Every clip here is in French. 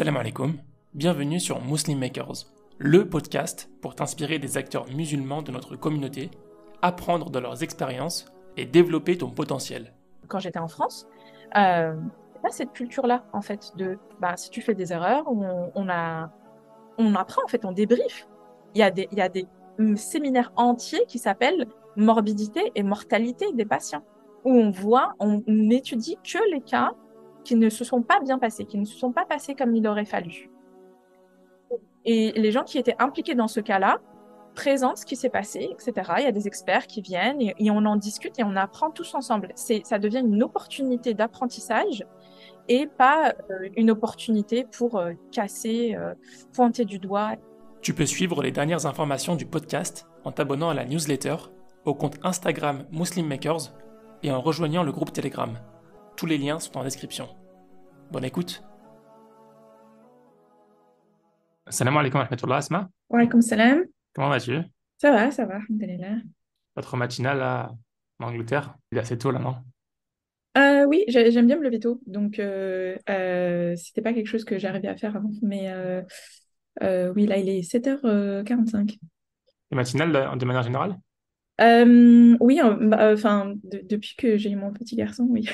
Salam alaikum, bienvenue sur Muslim Makers, le podcast pour t'inspirer des acteurs musulmans de notre communauté, apprendre de leurs expériences et développer ton potentiel. Quand j'étais en France, il n'y a pas cette culture-là, en fait, si tu fais des erreurs, on apprend, en fait, on débrief. Il y a des séminaires entiers qui s'appellent morbidité et mortalité des patients, où on étudie que les cas qui ne se sont pas bien passés, qui ne se sont pas passés comme il aurait fallu. Et les gens qui étaient impliqués dans ce cas-là présentent ce qui s'est passé, etc. Il y a des experts qui viennent et on en discute et on apprend tous ensemble. Ça devient une opportunité d'apprentissage et pas une opportunité pour casser, pointer du doigt. Tu peux suivre les dernières informations du podcast en t'abonnant à la newsletter, au compte Instagram Muslim Makers et en rejoignant le groupe Telegram. Tous les liens sont en description. Bonne écoute. Salam alaikum wa rahmatullah, Asma. Wa alaykoum salam. Comment vas-tu? Ça va, alhamdulillah. Votre matinale là, en Angleterre, il est assez tôt là, non? Oui, j'aime bien me lever tôt, donc c'était pas quelque chose que j'arrivais à faire avant, mais oui, là il est 7h45. Les matinales de manière générale? Oui, depuis que j'ai eu mon petit garçon, oui.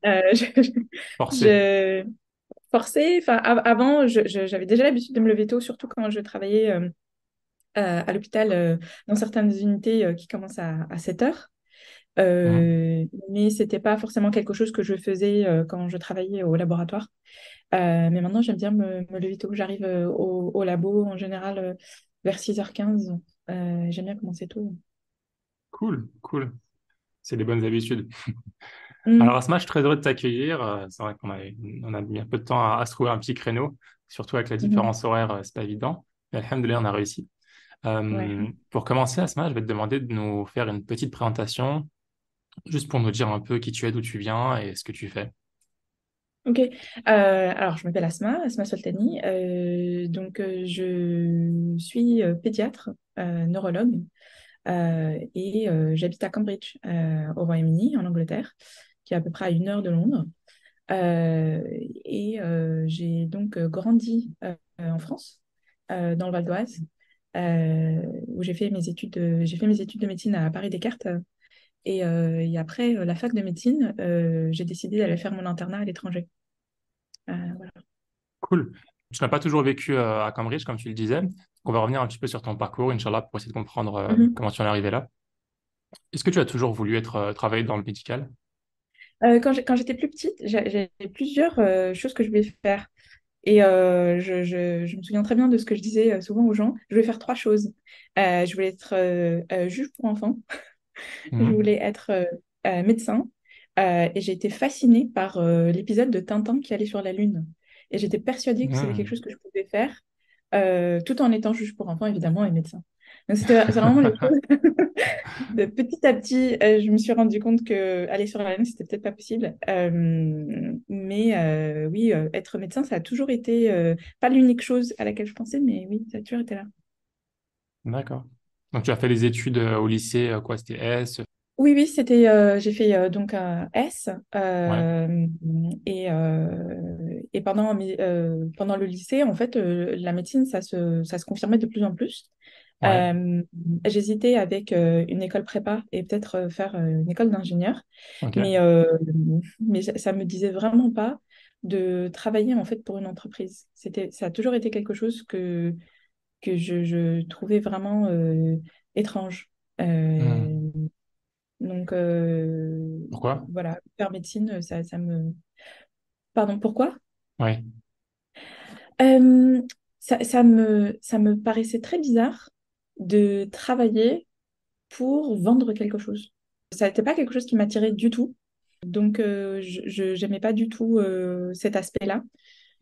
Euh, je, Forcé. je- forcée, avant, j'avais déjà l'habitude de me lever tôt, surtout quand je travaillais à l'hôpital dans certaines unités qui commencent à 7 heures. Mhm. Mais c'était pas forcément quelque chose que je faisais quand je travaillais au laboratoire. Mais maintenant, j'aime bien me lever tôt. J'arrive au labo en général vers 6h15. J'aime bien commencer tôt. Cool, cool. C'est des bonnes habitudes. Alors, Mm, Asma, je suis très heureux de t'accueillir. C'est vrai qu'on a mis un peu de temps à se trouver un petit créneau, surtout avec la mhm. différence horaire, c'est pas évident. Mais alhamdoulilah, on a réussi. Ouais. Pour commencer, Asma, je vais te demander de nous faire une petite présentation, juste pour nous dire un peu qui tu es, d'où tu viens et ce que tu fais. Ok. Alors, je m'appelle Asma Soltani. Je suis pédiatre, neurologue, et j'habite à Cambridge, au Royaume-Uni, en Angleterre, qui est à peu près à 1 heure de Londres. J'ai donc grandi en France, dans le Val d'Oise, où j'ai fait mes études de médecine à Paris-Descartes. Et après la fac de médecine, j'ai décidé d'aller faire mon internat à l'étranger. Voilà. Cool. Tu n'as pas toujours vécu à Cambridge, comme tu le disais. On va revenir un petit peu sur ton parcours, Inch'Allah, pour essayer de comprendre Mhm. comment tu en es arrivé là. Est-ce que tu as toujours voulu travailler dans le médical? Quand j'étais plus petite, j'avais plusieurs choses que je voulais faire. Et je me souviens très bien de ce que je disais souvent aux gens. Je voulais faire trois choses. Je voulais être juge pour enfants. Je Mhm. voulais être médecin. Et j'ai été fascinée par l'épisode de Tintin qui allait sur la Lune. Et j'étais persuadée que c'était quelque Mhm. chose que je pouvais faire, tout en étant juge pour enfants, évidemment, et médecin. Donc, c'est vraiment les choses. De petit à petit, je me suis rendu compte que aller sur la Lune, c'était peut-être pas possible. Mais oui, être médecin, ça a toujours été, pas l'unique chose à laquelle je pensais, mais oui, ça a toujours été là. D'accord. Donc, tu as fait les études au lycée, quoi, c'était S? Oui, oui, j'ai fait donc un S Ouais. et pendant le lycée, en fait, la médecine, ça se confirmait de plus en plus. Ouais. Euh, J'hésitais avec une école prépa et peut-être faire une école d'ingénieur, mais, Ok. euh, mais ça me disait vraiment pas de travailler en fait pour une entreprise. Ça a toujours été quelque chose que je trouvais vraiment étrange. Hmm. Euh, donc Pourquoi? voilà, faire médecine, ça me... Pardon, pourquoi? Oui. Euh, ça me paraissait très bizarre de travailler pour vendre quelque chose. Ça n'était pas quelque chose qui m'attirait du tout. Donc j'aimais pas du tout cet aspect-là.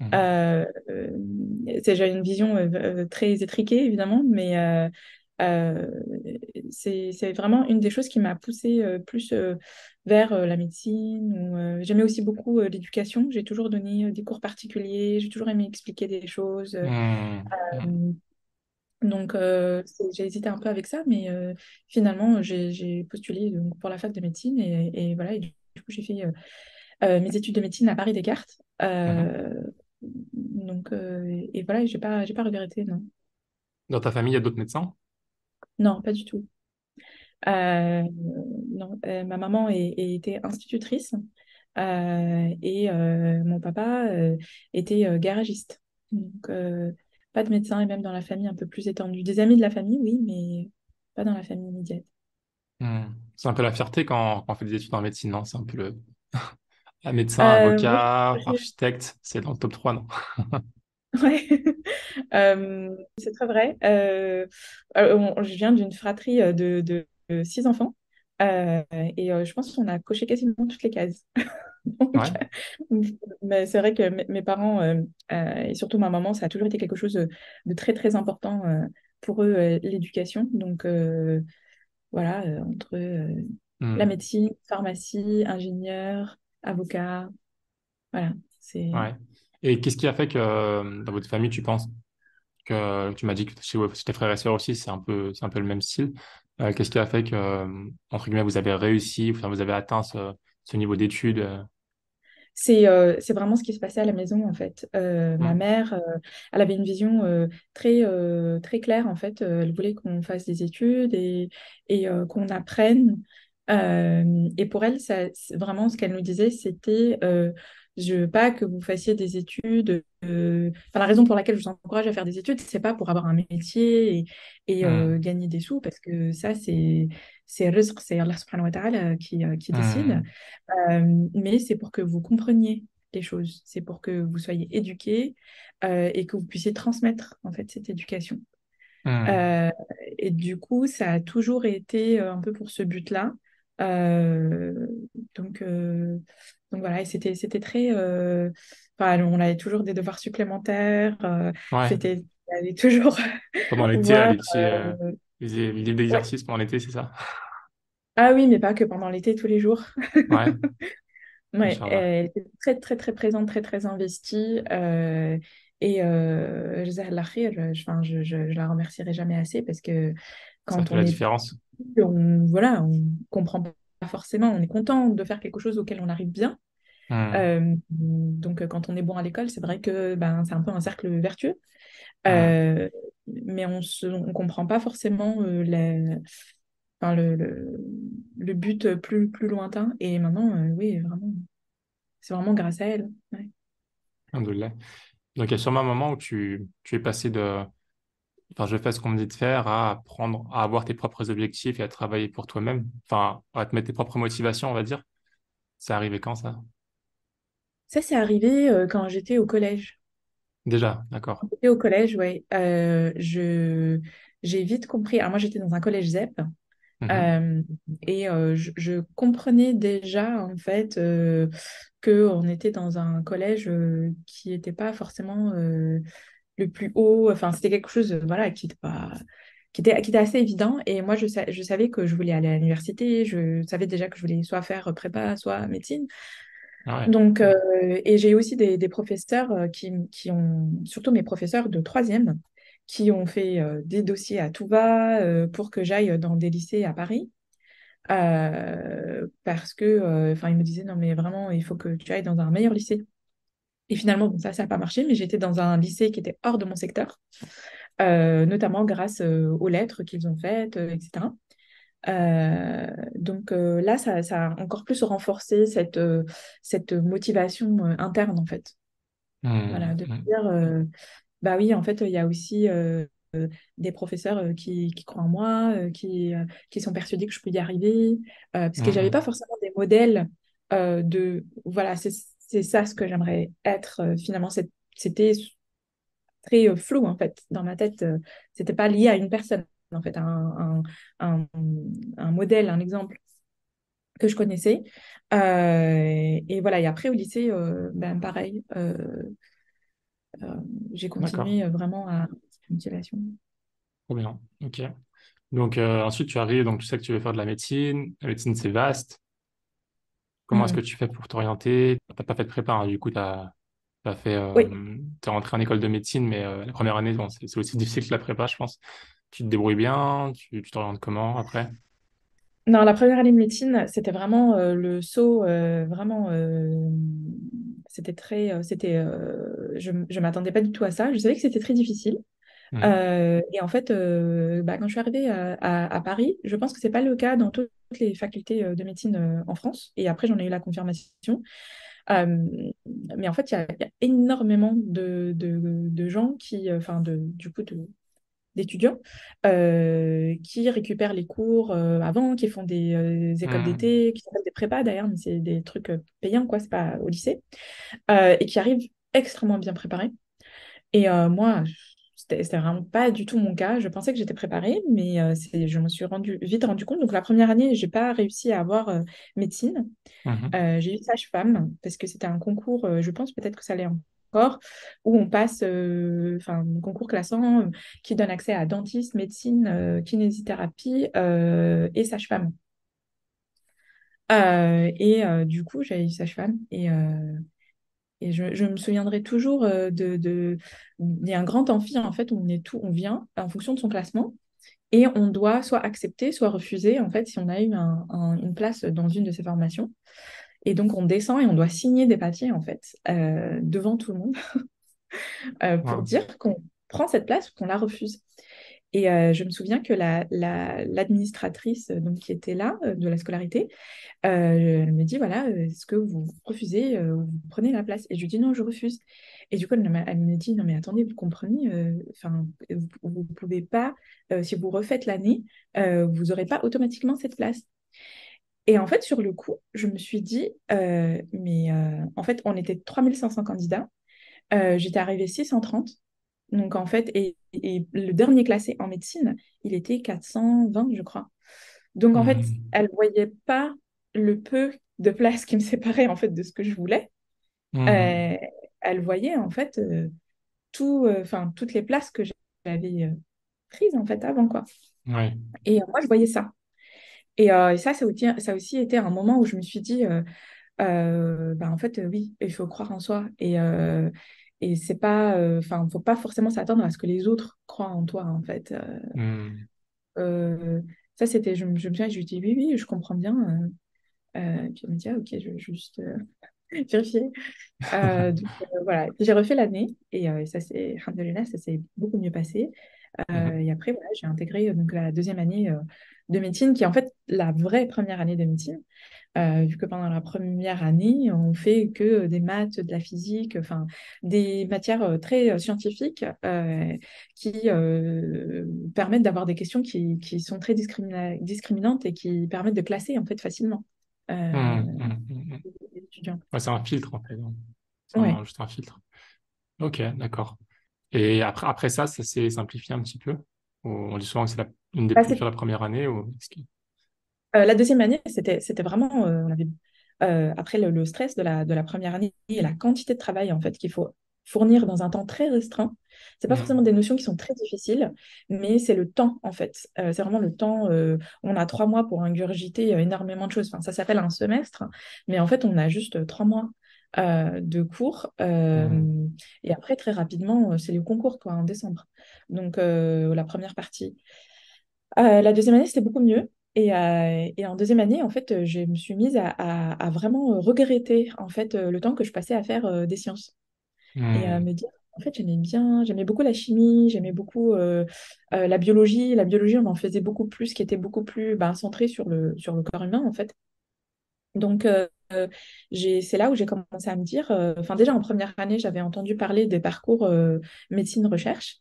Mhm. Euh, J'avais une vision très étriquée, évidemment, mais euh, c'est vraiment une des choses qui m'a poussée plus vers la médecine. J'aimais aussi beaucoup l'éducation. J'ai toujours donné des cours particuliers, j'ai toujours aimé expliquer des choses. Hmm. Hmm. Euh, j'ai hésité un peu avec ça, mais finalement, j'ai postulé donc, pour la fac de médecine et voilà. Et du coup, j'ai fait mes études de médecine à Paris-Descartes. Mhm. Donc, et voilà, j'ai pas regretté, non. Dans ta famille, il y a d'autres médecins? Non, pas du tout. Euh, non, ma maman était institutrice et mon papa était garagiste. Donc, pas de médecin et même dans la famille un peu plus étendue. Des amis de la famille, oui, mais pas dans la famille immédiate. Hmm. C'est un peu la fierté quand on fait des études en médecine, non? C'est un peu un médecin, Oui, avocat, architecte, c'est dans le top 3, non? ouais. C'est très vrai. Je viens d'une fratrie de 6 enfants et je pense qu'on a coché quasiment toutes les cases. Donc, Ouais. mais c'est vrai que mes parents et surtout ma maman, ça a toujours été quelque chose de très très important pour eux, l'éducation. Donc voilà, entre la Hmm. médecine, pharmacie, ingénieur, avocat, voilà, c'est Ouais. Et qu'est-ce qui a fait que dans votre famille, tu penses que tu m'as dit que chez tes frères et sœurs aussi, c'est un peu le même style. Qu'est-ce qui a fait que, entre guillemets, vous avez réussi, enfin, vous avez atteint ce niveau d'études? C'est vraiment ce qui se passait à la maison, en fait. Ma Hmm. mère, elle avait une vision très claire, en fait. Elle voulait qu'on fasse des études et qu'on apprenne. Et pour elle, vraiment, ce qu'elle nous disait, c'était je veux pas que vous fassiez des études. Enfin, la raison pour laquelle je vous encourage à faire des études, c'est pas pour avoir un métier et Hmm. gagner des sous, parce que ça, c'est rizq, c'est Allah subhanahu wa ta'ala qui décide. Hmm. Mais c'est pour que vous compreniez les choses, c'est pour que vous soyez éduqués et que vous puissiez transmettre en fait cette éducation. Hmm. Euh, et du coup, ça a toujours été un peu pour ce but-là. Euh, donc, euh, donc voilà, et c'était très. Enfin, on avait toujours des devoirs supplémentaires. Ouais. Il y avait toujours Pendant l'été, voir. les livres Ouais. d'exercice pendant l'été, c'est ça? Ah oui, mais pas que pendant l'été, tous les jours. Ouais. Ouais, Inch'Allah. elle était très, très, très présente, très, très investie. Et Jazakallah khair, enfin, je la remercierai jamais assez parce que Ça quand fait on la est, différence. voilà, on comprend pas forcément, on est content de faire quelque chose auquel on arrive bien. Hmm. Donc, quand on est bon à l'école, c'est vrai que ben, c'est un peu un cercle vertueux. Hmm. Euh, mais on comprend pas forcément enfin, le but plus lointain. Et maintenant, oui, vraiment, c'est vraiment grâce à elle. Ouais. Alhamdoulilah. Donc, il y a sûrement un moment où tu es passé de, enfin, je fais ce qu'on me dit de faire, à apprendre, à avoir tes propres objectifs et à travailler pour toi-même. Enfin, à te mettre tes propres motivations, on va dire. C'est arrivé quand, ça? Ça, c'est arrivé quand j'étais au collège. Déjà, d'accord. J'étais au collège, ouais. J'ai vite compris. Alors, moi, j'étais dans un collège ZEP. Mhm. euh, et je comprenais déjà, en fait, qu'on était dans un collège qui n'était pas forcément le plus haut. Enfin, c'était quelque chose, voilà, qui était assez évident. Et moi, je savais que je voulais aller à l'université. Je savais déjà que je voulais soit faire prépa, soit médecine. Ah ouais. Donc, et j'ai aussi des professeurs qui ont, surtout mes professeurs de troisième, qui ont fait des dossiers à tout va pour que j'aille dans des lycées à Paris. Parce que, enfin, ils me disaient, non, mais vraiment, il faut que tu ailles dans un meilleur lycée. Et finalement, bon, ça n'a pas marché, mais j'étais dans un lycée qui était hors de mon secteur, notamment grâce aux lettres qu'ils ont faites, etc. Donc là, ça a encore plus renforcé cette motivation interne, en fait. Voilà, Mhm. de Mhm. dire, bah oui, en fait, il y a aussi des professeurs qui croient en moi, qui sont persuadés que je peux y arriver, parce que j'avais pas Mhm. forcément des modèles voilà, c'est ça ce que j'aimerais être. Finalement, c'était très flou, en fait, dans ma tête. C'était pas lié à une personne, en fait, à un, un modèle, un exemple que je connaissais. Et voilà, et après au lycée, ben, pareil, j'ai D'accord. continué vraiment à cette motivation. Trop bien. Ok. Donc, ensuite, tu arrives, donc tu sais que tu veux faire de la médecine. La médecine, c'est vaste. Comment est-ce que Mm. tu fais pour t'orienter? T'as pas fait de prépa, hein, du coup, t'as fait, Oui, t'es rentré en école de médecine, mais la première année, bon, c'est aussi difficile que la prépa, je pense. Tu te débrouilles bien, tu t'orientes comment après? non, la première année de médecine, c'était vraiment le saut vraiment je m'attendais pas du tout à ça. Je savais que c'était très difficile. Mhm. Et en fait, quand je suis arrivée à Paris, je pense que c'est pas le cas dans toutes les facultés de médecine en France. Et après, j'en ai eu la confirmation. Euh, mais en fait, il y a énormément de gens qui, enfin, du coup, d'étudiants qui récupèrent les cours avant, qui font des écoles Mhm. d'été, qui s'appellent des prépas d'ailleurs, mais c'est des trucs payants, quoi, c'est pas au lycée, et qui arrivent extrêmement bien préparés. Et moi, c'était vraiment pas du tout mon cas. Je pensais que j'étais préparée, mais je me suis vite rendu compte. Donc la première année, j'ai pas réussi à avoir médecine. Mhm. J'ai eu sage-femme parce que c'était un concours, je pense peut-être que ça l'est encore, où on passe, enfin, un concours classant qui donne accès à dentiste, médecine, kinésithérapie et sage-femme. Du coup, j'ai eu sage-femme et je me souviendrai toujours il y a un grand amphi en fait où on vient en fonction de son classement et on doit soit accepter, soit refuser en fait si on a eu une place dans une de ces formations. Et donc, on descend et on doit signer des papiers, en fait, devant tout le monde, pour Wow. dire qu'on prend cette place ou qu'on la refuse. Et je me souviens que l'administratrice donc, qui était là, de la scolarité, elle me dit, voilà, est-ce que vous refusez ou vous prenez la place? Et je lui dis, non, je refuse. Et du coup, elle me dit, non, mais attendez, vous comprenez, enfin, vous pouvez pas, si vous refaites l'année, vous n'aurez pas automatiquement cette place. Et en fait, sur le coup, je me suis dit, en fait, on était 3500 candidats. J'étais arrivée 630. Donc, en fait, et le dernier classé en médecine, il était 420, je crois. Donc, en fait, Mhm. elle ne voyait pas le peu de place qui me séparait, en fait, de ce que je voulais. Mhm. Euh, Elle voyait, en fait, enfin, toutes les places que j'avais prises, en fait, avant, quoi. Ouais. Et moi, je voyais ça. Et ça a aussi été un moment où je me suis dit, en fait, oui, il faut croire en soi. Et c'est pas, enfin, faut pas forcément s'attendre à ce que les autres croient en toi, en fait. Mhm. Euh, Ça, c'était, je me souviens, je lui dis, oui, oui, je comprends bien. Et puis elle me dit, ah, ok, je vais juste vérifier. Voilà. Puis j'ai refait l'année et alhamdoulilah, ça s'est beaucoup mieux passé. Mhm. Et après, voilà, j'ai intégré donc, la deuxième année de médecine, qui est en fait la vraie première année de médecine. Vu que pendant la première année, on fait que des maths, de la physique, enfin des matières très scientifiques qui permettent d'avoir des questions qui sont très discriminantes et qui permettent de classer en fait facilement Mhm. Mhm. les étudiants. Ouais, c'est un filtre en fait, hein. Ouais. Juste un filtre. Ok, d'accord. Et après ça, ça s'est simplifié un petit peu. On dit souvent que c'est une des Bah, plus dures la première année. la deuxième année, c'était vraiment, après le stress de la première année et la quantité de travail en fait qu'il faut fournir dans un temps très restreint. C'est pas forcément Mhm. des notions qui sont très difficiles, mais c'est le temps en fait. C'est vraiment le temps. On a 3 mois pour ingurgiter énormément de choses. Enfin, ça s'appelle un semestre, mais en fait, on a juste 3 mois de cours. Mhm. Et après, très rapidement, c'est le concours quoi, en décembre. Donc, la première partie. La deuxième année, c'était beaucoup mieux. Et en deuxième année, en fait, je me suis mise à vraiment regretter en fait le temps que je passais à faire des sciences et à Mhm. me dire, en fait, j'aimais beaucoup la chimie, j'aimais beaucoup la biologie. La biologie, on en faisait beaucoup plus, qui était beaucoup plus centré sur le corps humain en fait. Donc, c'est là où j'ai commencé à me dire, enfin déjà en première année, j'avais entendu parler des parcours médecine-recherche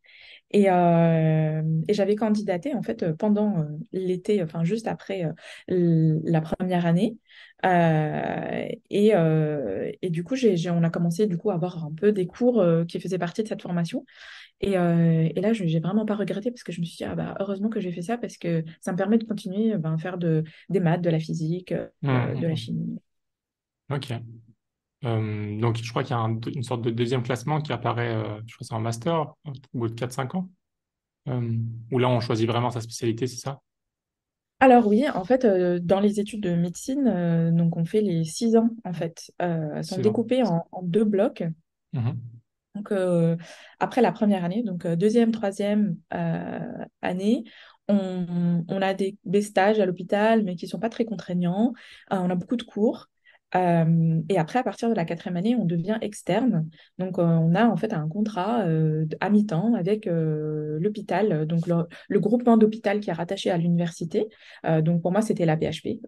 et j'avais candidaté en fait pendant l'été, enfin juste après la première année. Et du coup, on a commencé du coup à avoir un peu des cours qui faisaient partie de cette formation. Et là, j'ai vraiment pas regretté parce que je me suis dit, ah bah, heureusement que j'ai fait ça parce que ça me permet de continuer à faire des maths, de la physique, de la Mhm. chimie. Ok. Donc, je crois qu'il y a une sorte de deuxième classement qui apparaît, je crois que c'est en master, au bout de 4 5 ans, euh, où là, on choisit vraiment sa spécialité, c'est ça? Alors oui, en fait, dans les études de médecine, donc on fait les 6 ans, en fait. Elles sont 6 ans. découpées en deux blocs. Mhm. Donc après la première année, donc deuxième, troisième année, on a des stages à l'hôpital, mais qui ne sont pas très contraignants. On a beaucoup de cours. Et après, à partir de la quatrième année, on devient externe. Donc, on a en fait un contrat à mi-temps avec l'hôpital, donc le groupement d'hôpital qui est rattaché à l'université. Donc, pour moi, c'était la PHP,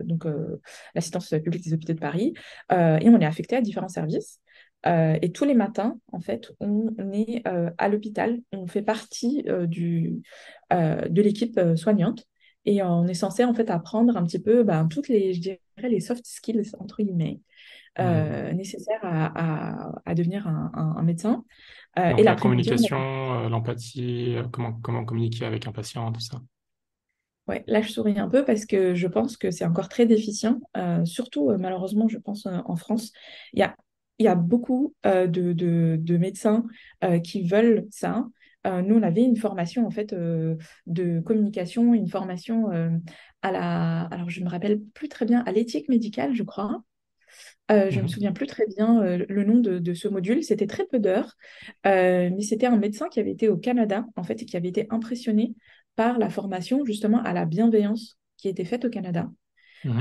donc l'assistance publique des hôpitaux de Paris. Et on est affecté à différents services. Et tous les matins, en fait, on est à l'hôpital. On fait partie de l'équipe soignante. Et on est censé en fait apprendre un petit peu ben, toutes les, je dirais, les soft skills, entre guillemets, Hmm. nécessaires à devenir un médecin. Et Donc la l'après-midi, communication, l'empathie, comment communiquer avec un patient, tout ça. ouais, là, je souris un peu parce que je pense que c'est encore très déficient. Surtout, malheureusement, je pense en France, il y a, il y a beaucoup de médecins qui veulent ça. Nous, on avait une formation en fait de communication, une formation alors je me rappelle plus très bien, à l'éthique médicale, je crois. Je me Mhm. souviens plus très bien le nom de ce module. C'était très peu d'heures, mais c'était un médecin qui avait été au Canada, en fait, et qui avait été impressionné par la formation justement à la bienveillance qui était faite au Canada. Mhm.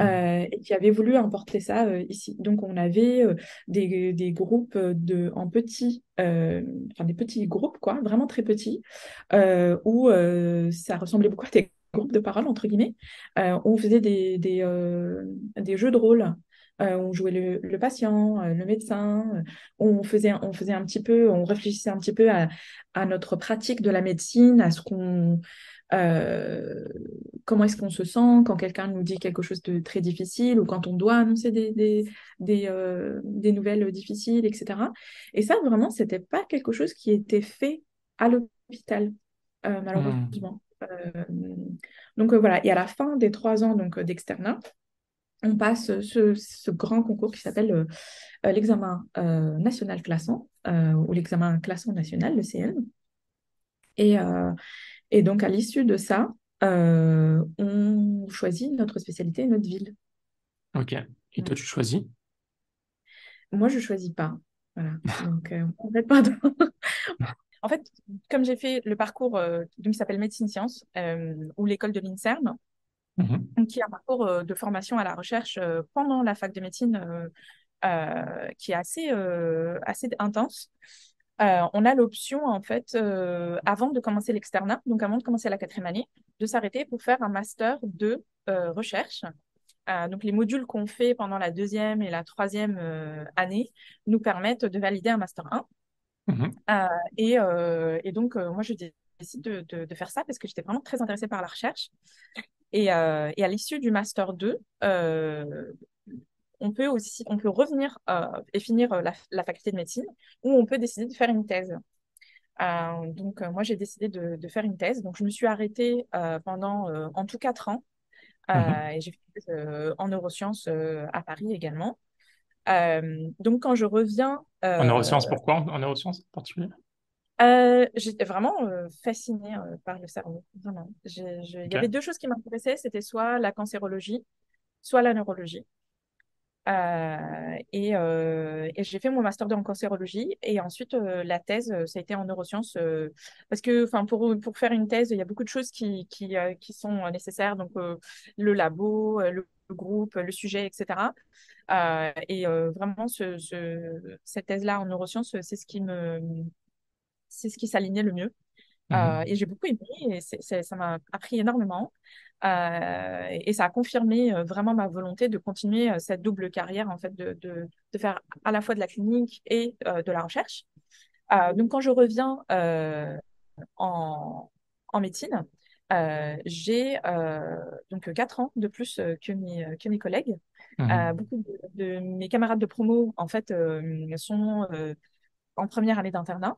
Et qui avait voulu importer ça ici. Donc on avait des groupes enfin des petits groupes, quoi, vraiment très petits, où ça ressemblait beaucoup à des groupes de parole, entre guillemets. On faisait des jeux de rôle. On jouait le patient, le médecin. On faisait un petit peu, on réfléchissait un petit peu à notre pratique de la médecine, à ce qu'on, euh, comment est-ce qu'on se sent quand quelqu'un nous dit quelque chose de très difficile ou quand on doit annoncer des nouvelles difficiles, etc. Et ça, vraiment, c'était pas quelque chose qui était fait à l'hôpital, Hmm. malheureusement. Donc voilà, et à la fin des 3 ans d'externat, on passe ce grand concours qui s'appelle l'examen national classant ou l'examen classant national, le CN. Et, euh, et donc, à l'issue de ça, on choisit notre spécialité et notre ville. Ok. Et toi, tu choisis? Moi, je choisis pas. Voilà. Donc, en fait, pardon. En fait, comme j'ai fait le parcours donc, qui s'appelle Médecine Sciences ou l'école de l'INSERM, Mhm. qui est un parcours de formation à la recherche pendant la fac de médecine qui est assez intense. On a l'option, en fait, avant de commencer l'externat, donc avant de commencer la quatrième année, de s'arrêter pour faire un master de recherche. Donc, les modules qu'on fait pendant la deuxième et la troisième année nous permettent de valider un master 1. Mhm. Et donc, moi, je décide de faire ça parce que j'étais vraiment très intéressée par la recherche. Et à l'issue du master 2, on peut revenir et finir la faculté de médecine ou on peut décider de faire une thèse. Donc, moi, j'ai décidé de faire une thèse. Donc, je me suis arrêtée pendant en tout 4 ans Mhm. et j'ai fait une thèse en neurosciences à Paris également. Donc, quand je reviens, En neurosciences, pourquoi en neurosciences en particulier? j'étais vraiment fascinée par le cerveau. Vraiment. Il y avait Ok. deux choses qui m'intéressaient, c'était soit la cancérologie, soit la neurologie. Et j'ai fait mon master 2 en cancérologie et ensuite la thèse, ça a été en neurosciences parce que enfin pour faire une thèse, il y a beaucoup de choses qui sont nécessaires, donc le labo, le groupe, le sujet, etc. Vraiment cette thèse-là en neurosciences, c'est ce qui s'alignait le mieux. Mhm. Et j'ai beaucoup aimé et ça m'a appris énormément. Et ça a confirmé vraiment ma volonté de continuer cette double carrière, en fait, de faire à la fois de la clinique et de la recherche. Donc, quand je reviens en médecine, j'ai donc 4 ans de plus que mes collègues. Mhm. Beaucoup de mes camarades de promo, en fait, sont en première année d'internat.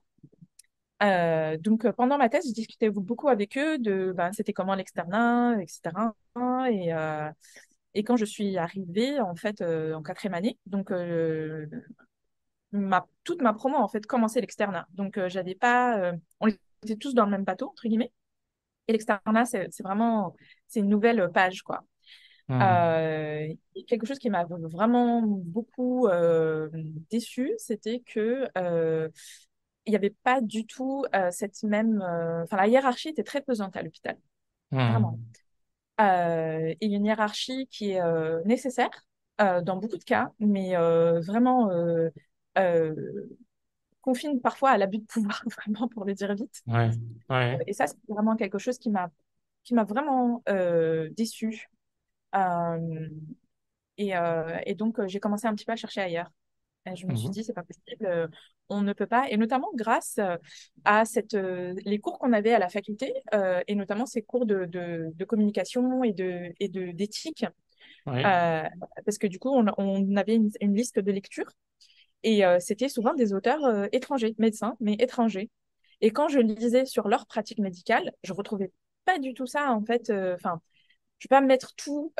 Donc, pendant ma thèse, je discutais beaucoup avec eux de ben, c'était comment l'externat, etc. Et, euh, et quand je suis arrivée, en fait, en quatrième année, donc toute ma promo, en fait, commençait l'externat. Donc, j'avais pas, on était tous dans le même bateau, entre guillemets. Et l'externat, c'est vraiment, c'est une nouvelle page, quoi. Mhm. Et quelque chose qui m'a vraiment beaucoup déçue, c'était que il n'y avait pas du tout cette même. Enfin, la hiérarchie était très pesante à l'hôpital, vraiment. Mhm. Et une hiérarchie qui est nécessaire, dans beaucoup de cas, mais vraiment euh, confine parfois à l'abus de pouvoir, vraiment pour le dire vite. Ouais, ouais. Et ça, c'est vraiment quelque chose qui m'a vraiment déçue. Euh, et donc, j'ai commencé un petit peu à chercher ailleurs. Et je me suis Mhm. dit, c'est pas possible, on ne peut pas. Et notamment grâce à les cours qu'on avait à la faculté, et notamment ces cours de communication d'éthique, Ouais. euh, parce que du coup, on avait une liste de lecture, et c'était souvent des auteurs étrangers, médecins, mais étrangers. Et quand je lisais sur leur pratique médicale, je retrouvais pas du tout ça, en fait. Enfin, je ne vais pas mettre tous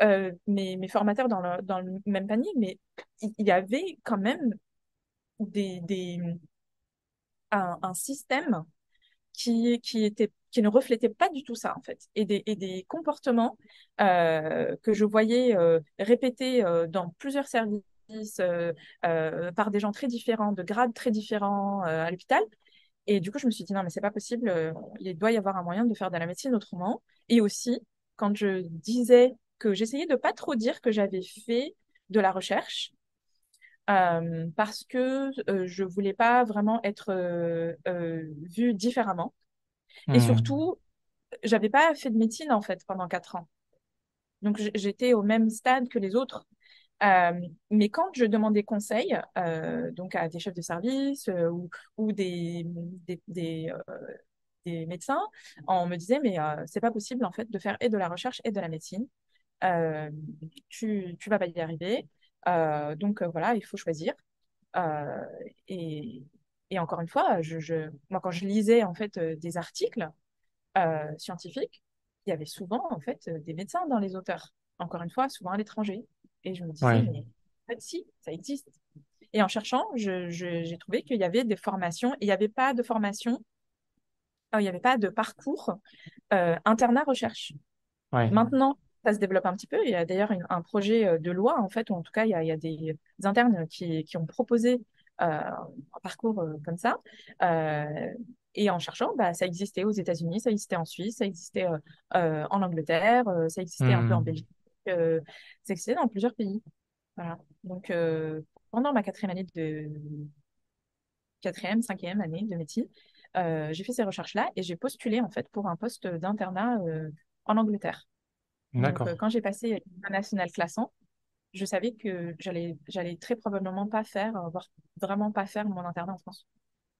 mes formateurs dans le même panier, mais il y avait quand même des, des, un système qui ne reflétait pas du tout ça, en fait, et des comportements que je voyais répétés dans plusieurs services par des gens très différents, de grades très différents à l'hôpital. Et du coup, je me suis dit, non, mais c'est pas possible, il doit y avoir un moyen de faire de la médecine autrement. Et aussi, quand je disais que j'essayais de pas trop dire que j'avais fait de la recherche, parce que je voulais pas vraiment être vue différemment. Et Mhm. surtout, j'avais pas fait de médecine en fait pendant 4 ans. Donc j'étais au même stade que les autres. Euh, mais quand je demandais conseil, donc à des chefs de service ou des médecins, on me disait mais c'est pas possible en fait de faire et de la recherche et de la médecine. Euh, tu vas pas y arriver. Donc voilà, il faut choisir. Euh, et, et encore une fois, moi quand je lisais en fait des articles scientifiques, il y avait souvent en fait des médecins dans les auteurs. Encore une fois, souvent à l'étranger. Et je me disais, Ouais, mais en fait, si, ça existe. Et en cherchant, j'ai trouvé qu'il y avait des formations, et il n'y avait pas de formation, il n'y avait pas de parcours internat recherche. ouais. Maintenant, ça se développe un petit peu. Il y a d'ailleurs un projet de loi, en fait, ou en tout cas, il y a des internes qui ont proposé un parcours comme ça. Euh, et en cherchant, bah, ça existait aux États-Unis, ça existait en Suisse, ça existait en Angleterre, ça existait un peu en Mhm. Belgique, ça existait dans plusieurs pays. Voilà. Donc, pendant ma quatrième, cinquième année de médecine, j'ai fait ces recherches-là et j'ai postulé en fait pour un poste d'internat en Angleterre. Donc, D'accord, quand j'ai passé un national classant, je savais que j'allais très probablement pas faire, voire vraiment pas faire mon internat en France.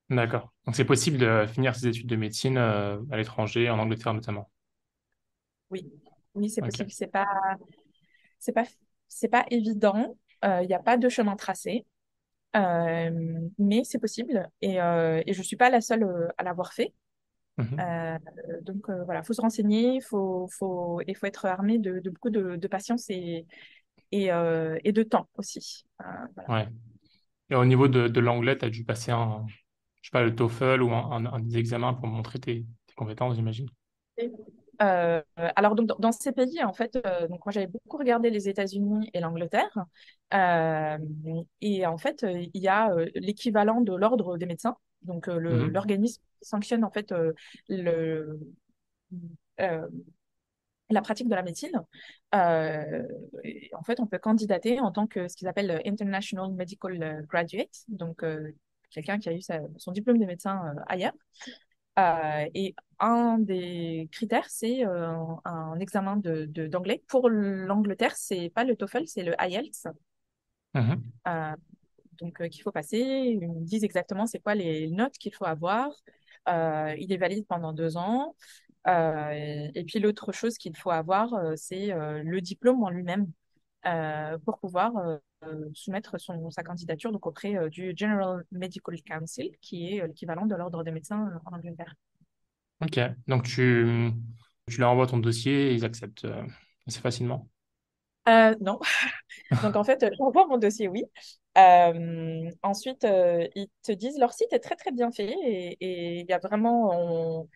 d'accord. Donc c'est possible de finir ses études de médecine à l'étranger, en Angleterre notamment. Oui, oui, c'est Ok, possible. C'est pas, c'est pas évident. Il n'y a pas de chemin tracé, mais c'est possible. Et je suis pas la seule à l'avoir fait. Mhm. Euh, donc voilà, faut se renseigner, il faut être armé de beaucoup de patience et de temps aussi. Voilà. Ouais. Et au niveau de l'anglais, tu as dû passer je sais pas, le TOEFL ou un des examens pour montrer tes compétences, j'imagine. Alors donc dans ces pays en fait, donc moi j'avais beaucoup regardé les États-Unis et l'Angleterre, euh, et en fait il y a l'équivalent de l'ordre des médecins, donc Mhm. l'organisme qui sanctionne en fait le euh, la pratique de la médecine. Et en fait, on peut candidater en tant que ce qu'ils appellent International Medical Graduate, donc quelqu'un qui a eu son diplôme de médecin ailleurs. Et un des critères, c'est un examen d'anglais. Pour l'Angleterre, c'est pas le TOEFL, c'est le IELTS. Mhm. Euh, donc, qu'il faut passer. Ils me disent exactement c'est quoi les notes qu'il faut avoir. Il est valide pendant 2 ans. Et puis, l'autre chose qu'il faut avoir, c'est le diplôme en lui-même pour pouvoir soumettre sa candidature donc, auprès du General Medical Council, qui est l'équivalent de l'ordre des médecins en Angleterre. Ok. Donc tu leur envoies ton dossier et ils acceptent assez facilement. Non. Donc, en fait, j'envoie mon dossier, oui. Ensuite, ils te disent, leur site est très, très bien fait et il y a vraiment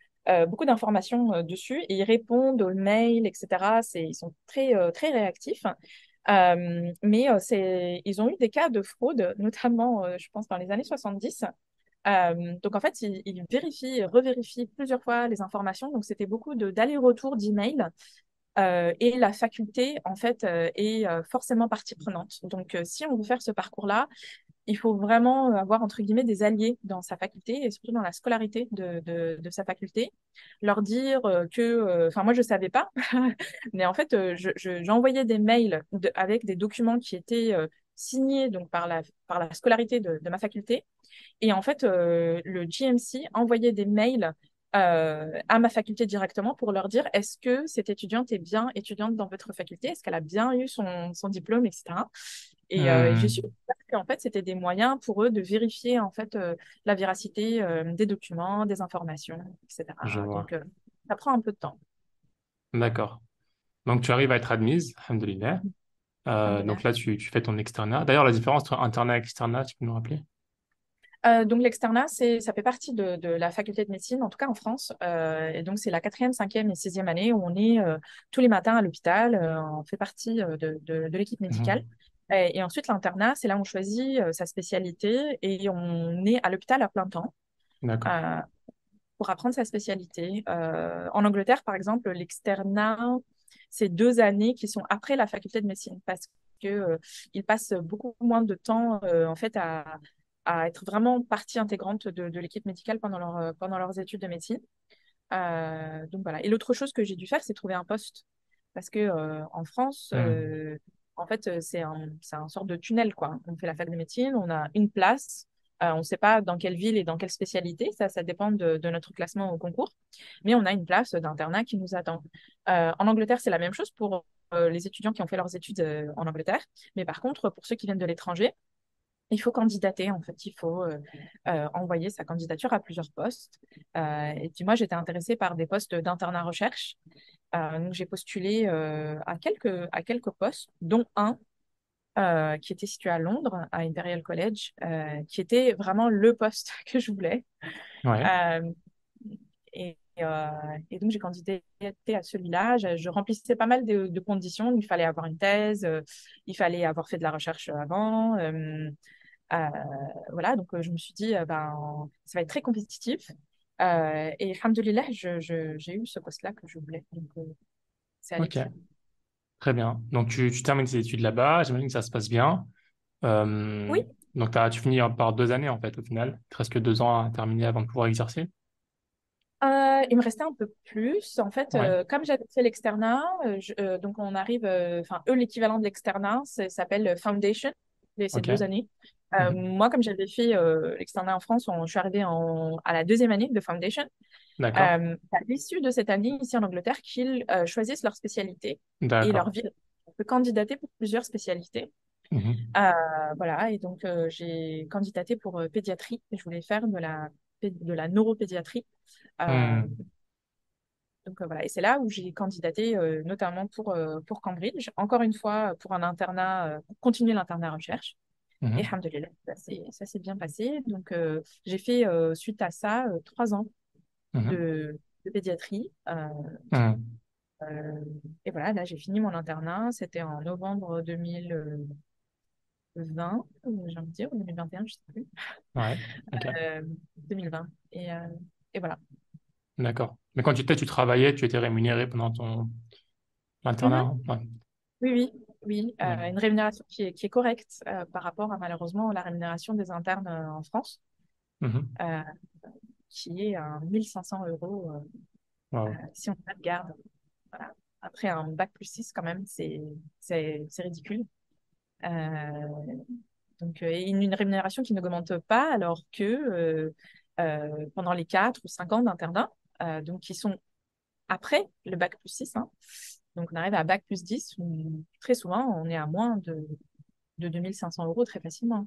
beaucoup d'informations dessus et ils répondent aux mails, etc. Ils sont très, très réactifs. Mais ils ont eu des cas de fraude, notamment, je pense, dans les années 70. Donc, en fait, ils vérifient, revérifient plusieurs fois les informations. Donc, c'était beaucoup d'aller-retour d'emails et la faculté, en fait, est forcément partie prenante. Donc, si on veut faire ce parcours-là, il faut vraiment avoir, entre guillemets, des alliés dans sa faculté et surtout dans la scolarité de sa faculté. Leur dire enfin, moi, je savais pas, mais en fait, j'envoyais des mails avec des documents qui étaient signés donc, par la scolarité de ma faculté. Et en fait, le GMC envoyait des mails à ma faculté directement pour leur dire est-ce que cette étudiante est bien étudiante dans votre faculté? Est-ce qu'elle a bien eu son diplôme, etc. Et j'ai su Hmm, qu'en fait, c'était des moyens pour eux de vérifier en fait la véracité des documents, des informations, je etc. vois. Donc, ça prend un peu de temps. D'accord. Donc, tu arrives à être admise, alhamdoulilah. Donc Alhamdoulilah. là, tu fais ton externat. D'ailleurs, la différence entre internat et externat, tu peux nous rappeler? Donc l'externat, ça fait partie de la faculté de médecine, en tout cas en France. Et donc c'est la quatrième, cinquième et sixième année où on est tous les matins à l'hôpital. On fait partie de l'équipe médicale. Mhm. Et ensuite l'internat, c'est là où on choisit sa spécialité et on est à l'hôpital à plein temps D'accord. euh, pour apprendre sa spécialité. En Angleterre, par exemple, l'externat, c'est 2 années qui sont après la faculté de médecine parce que ils passent beaucoup moins de temps en fait à être vraiment partie intégrante de l'équipe médicale pendant leurs études de médecine. Donc voilà. Et l'autre chose que j'ai dû faire, c'est trouver un poste parce que en France, Hmm. en fait, c'est un sorte de tunnel quoi. On fait la fac de médecine, on a une place. On ne sait pas dans quelle ville et dans quelle spécialité, ça dépend de notre classement au concours, mais on a une place d'internat qui nous attend. En Angleterre, c'est la même chose pour les étudiants qui ont fait leurs études en Angleterre, mais par contre, pour ceux qui viennent de l'étranger, il faut candidater, en fait. Il faut envoyer sa candidature à plusieurs postes. Et puis moi, j'étais intéressée par des postes d'internat recherche. Donc, j'ai postulé à quelques postes, dont un qui était situé à Londres, à Imperial College, qui était vraiment le poste que je voulais. Ouais. Euh, et donc, j'ai candidaté à celui-là. Je remplissais pas mal de conditions. Il fallait avoir une thèse, il fallait avoir fait de la recherche avant. Euh, voilà, donc je me suis dit, ben, ça va être très compétitif. Et alhamdoulilah, j'ai eu ce poste-là que je voulais. Donc, c'est allé Ok. très vite. Très bien. Donc, tu termines tes études là-bas. J'imagine que ça se passe bien. Euh, Oui, donc, tu finis par 2 années, en fait, au final. Il te reste que 2 ans à terminer avant de pouvoir exercer. il me restait un peu plus. En fait, Ouais. comme j'avais fait l'externat, donc on arrive, enfin, eux, l'équivalent de l'externat, ça s'appelle Foundation, et c'est Ok. 2 années. Mhm. Moi, comme j'avais fait l'externat en France, je suis arrivée à la deuxième année de Foundation. D'accord. À l'issue de cette année, ici en Angleterre, qu'ils choisissent leur spécialité et leur D'accord. ville. On peut candidater pour plusieurs spécialités. Mhm. Voilà, et donc j'ai candidaté pour pédiatrie. Je voulais faire de la neuropédiatrie. Euh, Hmm. donc voilà, et c'est là où j'ai candidaté notamment pour Cambridge, encore une fois pour un internat, pour continuer l'internat recherche. Et Mhm. alhamdoulilah, ça s'est bien passé. Donc j'ai fait suite à ça 3 ans Mhm. de pédiatrie. Hmm. Euh, et voilà, là j'ai fini mon internat, c'était en novembre 2020, j'ai envie de dire, ou 2021, je sais plus. Ouais. Ok. 2020. Et voilà. D'accord. Mais quand tu travaillais, tu étais rémunéré pendant ton Mhm. internat? Ouais. Oui, oui, oui. D'accord. Une rémunération qui est correcte par rapport à malheureusement la rémunération des internes en France, Mhm. euh, qui est à 1500 euros Wow. si on n'a pas de garde. Voilà. Après un bac plus 6 quand même, c'est ridicule. Euh, donc, une rémunération qui n'augmente pas alors que pendant les 4 ou 5 ans d'internat, donc qui sont après le bac plus 6, hein, donc on arrive à bac plus 10, où très souvent on est à moins de 2500 euros très facilement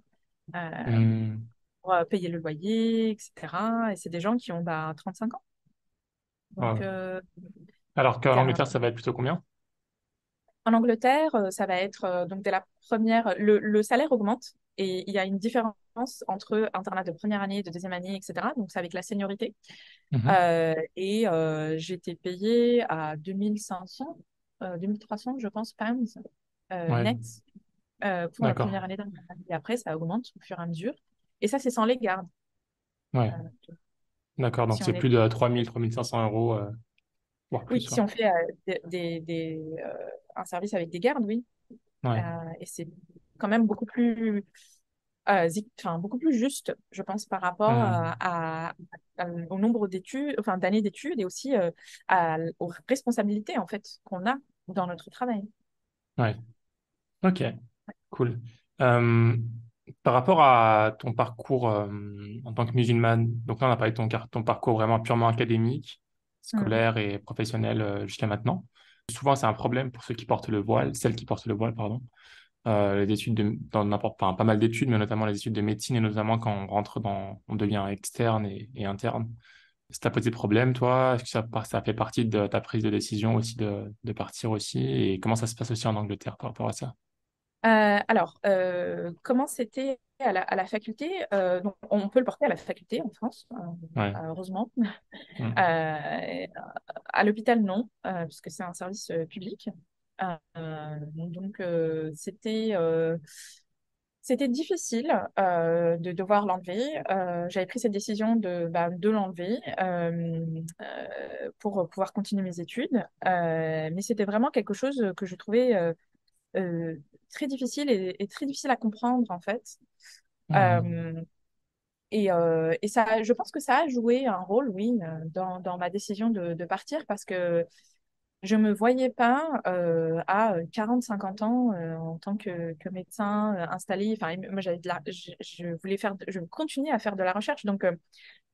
euh, Hmm. pour payer le loyer, etc. Et c'est des gens qui ont 35 ans. Donc, Wow. Alors qu'en c'est un- Angleterre, ça va être plutôt combien? en Angleterre, ça va être donc dès la première, le salaire augmente et il y a une différence entre internat de première année, de deuxième année, etc. Donc, c'est avec la seniorité. Mhm. Et j'étais payée à 2500, 2300, je pense, pounds Ouais. net pour ma D'accord. première année d'internat. Et après, ça augmente au fur et à mesure. Et ça, c'est sans les gardes. Ouais. Euh, D'accord. Donc si on c'est est... plus de 3 000, 3 500 euros voire Oui, plus, si ouais. on fait un service avec des gardes, oui. Ouais. Et c'est quand même beaucoup plus juste, je pense, par rapport Hmm. au nombre d'études, enfin d'années d'études et aussi aux responsabilités en fait qu'on a dans notre travail. Ouais. Ok, cool. Euh, Par rapport à ton parcours en tant que musulmane, donc là on a parlé de ton parcours vraiment purement académique, Mm. scolaire et professionnel jusqu'à maintenant. Souvent c'est un problème pour ceux qui portent le voile, celles qui portent le voile, pardon. Les études dans n'importe pas mal d'études, mais notamment les études de médecine et notamment quand on rentre on devient externe et interne. Ça t'a posé problème, toi? Est-ce que ça fait partie de ta prise de décision aussi de partir aussi? Et comment ça se passe aussi en Angleterre par rapport à ça? Alors, comment c'était à la faculté? Donc, on peut le porter à la faculté en France, Ouais. heureusement. Mm. Euh, à l'hôpital, non, puisque c'est un service public. C'était difficile de devoir l'enlever. J'avais pris cette décision de l'enlever pour pouvoir continuer mes études. Mais c'était vraiment quelque chose que je trouvais euh, très difficile et très difficile à comprendre, en fait. Mm. Euh, et ça, je pense que ça a joué un rôle, oui, dans ma décision de partir parce que je me voyais pas à 40 50 ans en tant que médecin installé. Enfin, moi, je voulais je continuais à faire de la recherche, donc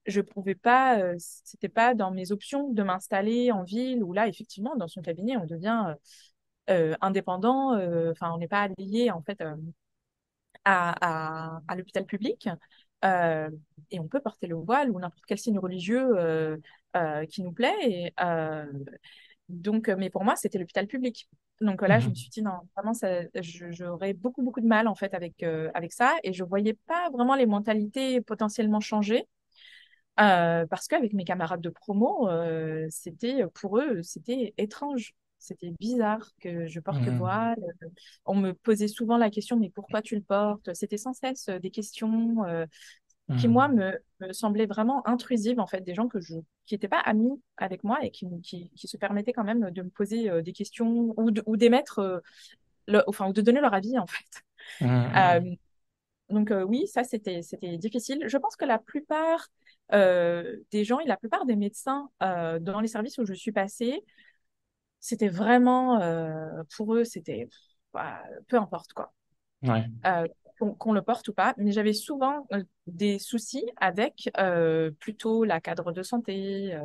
je pouvais pas, c'était pas dans mes options de m'installer en ville où là, effectivement, dans son cabinet, on devient indépendant. Enfin, on n'est pas lié en fait à l'hôpital public. Euh, et on peut porter le voile ou n'importe quel signe religieux qui nous plaît. Mais pour moi, c'était l'hôpital public. Donc là, je me Mhm. suis dit, non, vraiment, j'aurais beaucoup, beaucoup de mal en fait avec ça. Et je voyais pas vraiment les mentalités potentiellement changer. Parce qu'avec mes camarades de promo, pour eux, c'était étrange. C'était bizarre que je porte le Mhm. voile. On me posait souvent la question, mais pourquoi tu le portes? C'était sans cesse des questions qui, moi, Mhm. me semblaient vraiment intrusives, en fait, des gens qui n'étaient pas amis avec moi et qui se permettaient quand même de me poser des questions ou d'émettre, enfin, ou de donner leur avis, en fait. Euh, Mhm. donc oui, ça, c'était difficile. Je pense que la plupart des gens et la plupart des médecins dans les services où je suis passée, c'était vraiment, pour eux, c'était bah, peu importe quoi. Ouais. Euh, qu'on le porte ou pas, mais j'avais souvent des soucis avec plutôt la cadre de santé,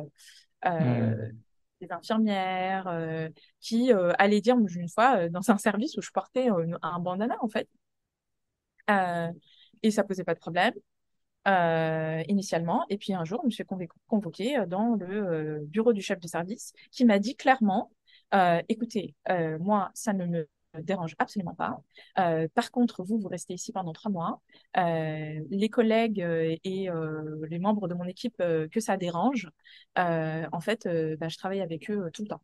euh, Mhm. les infirmières, qui allaient dire, une fois, dans un service où je portais un bandana, en fait, euh, et ça posait pas de problème initialement. Et puis un jour, je me suis convoquée dans le bureau du chef de service qui m'a dit clairement, écoutez, moi, ça ne me dérange absolument pas. Par contre, vous restez ici pendant 3 mois. Les collègues et les membres de mon équipe que ça dérange, en fait, bah, je travaille avec eux tout le temps.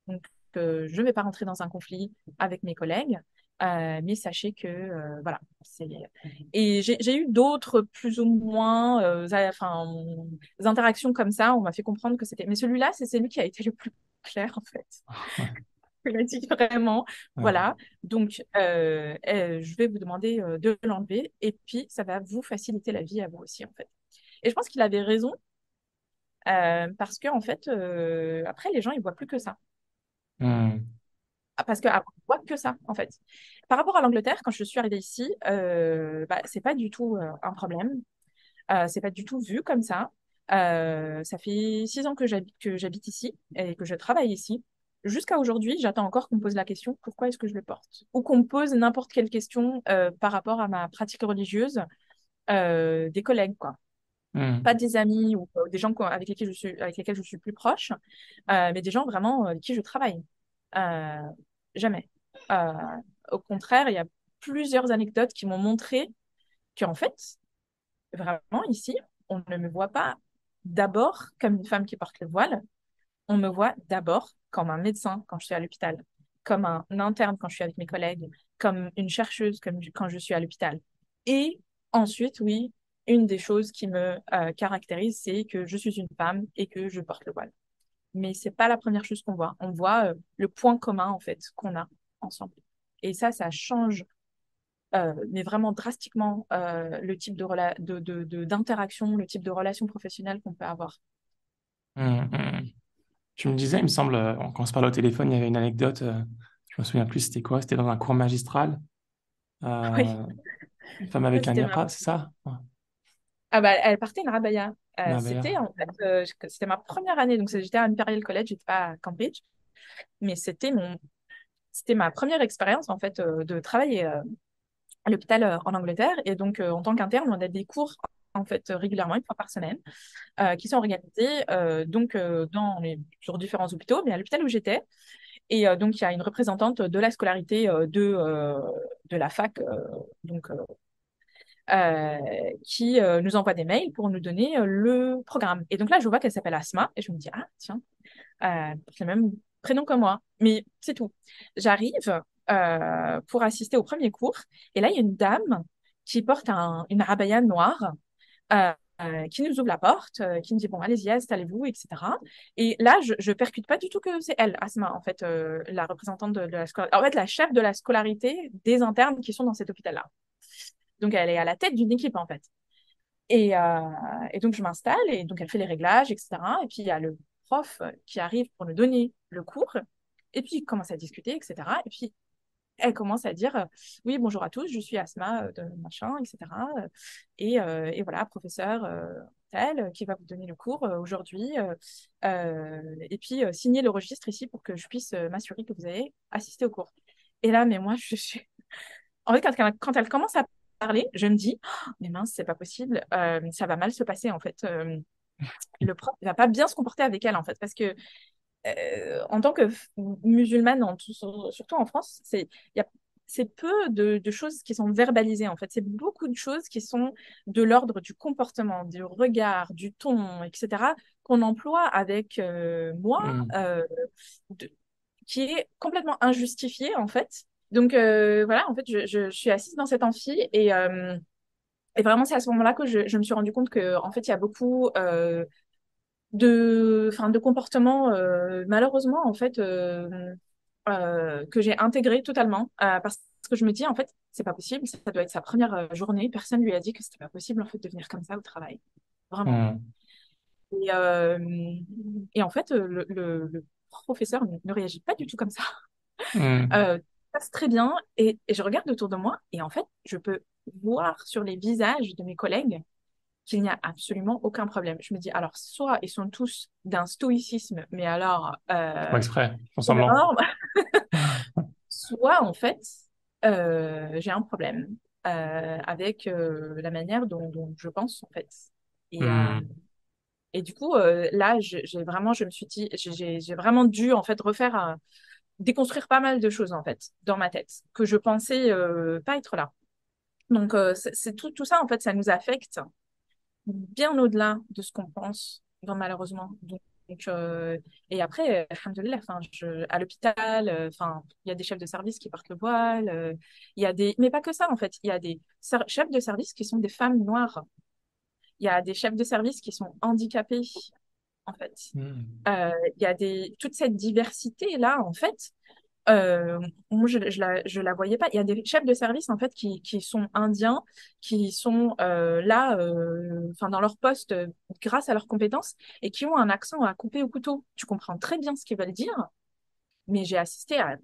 Donc, je ne vais pas rentrer dans un conflit avec mes collègues, mais sachez que, voilà, c'est... Et j'ai eu d'autres plus ou moins interactions comme ça. On m'a fait comprendre que c'était... Mais celui-là, c'est celui qui a été le plus clair, en fait. Ouais. Il a dit vraiment, Ouais. voilà, donc je vais vous demander de l'enlever et puis ça va vous faciliter la vie à vous aussi, en fait. Et je pense qu'il avait raison parce que, en fait, après, les gens, ils voient plus que ça. Mhm. Parce qu'on voit que ça, en fait. Par rapport à l'Angleterre, quand je suis arrivée ici, bah, c'est pas du tout un problème. C'est pas du tout vu comme ça. Ça fait 6 ans que j'habite ici et que je travaille ici. Jusqu'à aujourd'hui, j'attends encore qu'on me pose la question, pourquoi est-ce que je le porte? Ou qu'on me pose n'importe quelle question par rapport à ma pratique religieuse des collègues, quoi. Pas Mhm. des amis ou des gens avec lesquels je suis plus proche, mais des gens vraiment avec qui je travaille. Euh, Jamais. Euh, Au contraire, il y a plusieurs anecdotes qui m'ont montré qu'en fait, vraiment ici, on ne me voit pas d'abord comme une femme qui porte le voile, on me voit d'abord comme un médecin quand je suis à l'hôpital, comme un interne quand je suis avec mes collègues, comme une chercheuse quand je suis à l'hôpital. Et ensuite, oui, une des choses qui me caractérise, c'est que je suis une femme et que je porte le voile. mais c'est pas la première chose qu'on voit. On voit le point commun, en fait, qu'on a ensemble. Et ça change, mais vraiment drastiquement, le type d'interaction, le type de relation professionnelle qu'on peut avoir. Hum, hum. Tu me disais, il me semble, quand on se parlait au téléphone, il y avait une anecdote, je me souviens plus, c'était quoi? C'était dans un cours magistral. Oui, Euh, une femme ça, avec un c'était ma... niqab, c'est ça? Ouais. Ah bah, elle partait une rabaya. Ah, C'était d'ailleurs. en fait, c'était ma première année, donc j'étais à Imperial College, j'étais pas à Cambridge, mais c'était ma première expérience en fait de travailler à l'hôpital en Angleterre. Et donc, en tant qu'interne, on a des cours en fait régulièrement, une fois par semaine, qui sont organisés sur différents hôpitaux, mais à l'hôpital où j'étais. Et donc, il y a une représentante de la scolarité de la fac, donc, euh, qui nous envoie des mails pour nous donner le programme. Et donc là, je vois qu'elle s'appelle Asma, et je me dis, ah, tiens, c'est le même prénom que moi. Mais c'est tout. J'arrive pour assister au premier cours, et là, il y a une dame qui porte une abaya noire. Qui nous ouvre la porte, qui nous dit bon, allez-y, installez-vous, etc. Et là, je percute pas du tout que c'est elle, Asma, en fait, la représentante de la scolarité, en fait, la chef de la scolarité des internes qui sont dans cet hôpital-là. Donc, elle est à la tête d'une équipe, en fait. Et donc, je m'installe, et donc, elle fait les réglages, etc. Et puis, il y a le prof qui arrive pour nous donner le cours, et puis, il commence à discuter, etc. Et puis, elle commence à dire oui, bonjour à tous, je suis Asma de machin, etc. Et voilà, professeur tel qui va vous donner le cours aujourd'hui. Et puis, signez le registre ici pour que je puisse m'assurer que vous avez assisté au cours. Et là, mais moi, je suis. En fait, quand elle commence à parler, je me dis, oh, mais mince, c'est pas possible, ça va mal se passer, en fait. Le prof ne va pas bien se comporter avec elle, en fait, parce que en tant que musulmane, surtout en France, c'est peu de choses qui sont verbalisées, en fait. C'est beaucoup de choses qui sont de l'ordre du comportement, du regard, du ton, etc., qu'on emploie avec moi, Hum, de- qui est complètement injustifié, en fait. Donc voilà, en fait, je suis assise dans cet amphi et vraiment, c'est à ce moment-là que je me suis rendu compte que, en fait, il y a beaucoup de comportements, malheureusement, en fait, que j'ai intégré totalement, parce que je me dis, en fait, c'est pas possible, ça doit être sa première journée, personne lui a dit que c'était pas possible, en fait, de venir comme ça au travail. Vraiment. hum, Et, en fait, le professeur ne réagit pas du tout comme ça. hum, Ça se passe très bien, et je regarde autour de moi, et en fait, je peux voir sur les visages de mes collègues qu'il n'y a absolument aucun problème. Je me dis, alors, soit ils sont tous d'un stoïcisme, mais alors, c'est pas exprès, ils font semblant. énorme, soit en fait, j'ai un problème avec la manière dont je pense, en fait. Et, Hum, et du coup, là, je me suis dit, j'ai vraiment dû, en fait, déconstruire pas mal de choses, en fait, dans ma tête, que je pensais pas être là. Donc, c'est tout ça, en fait, ça nous affecte bien au-delà de ce qu'on pense, malheureusement. Donc, et après, alhamdoulilah, enfin, à l'hôpital, enfin, il y a des chefs de service qui portent le voile, il y a mais pas que ça, en fait. Il y a des chefs de service qui sont des femmes noires. Il y a des chefs de service qui sont handicapés, en fait. hum, Il y a toute cette diversité-là, en fait. Moi, je la voyais pas. Il y a des chefs de service en fait qui sont indiens, qui sont là, enfin dans leur poste grâce à leurs compétences et qui ont un accent à couper au couteau. Tu comprends très bien ce qu'ils veulent dire, mais j'ai assisté à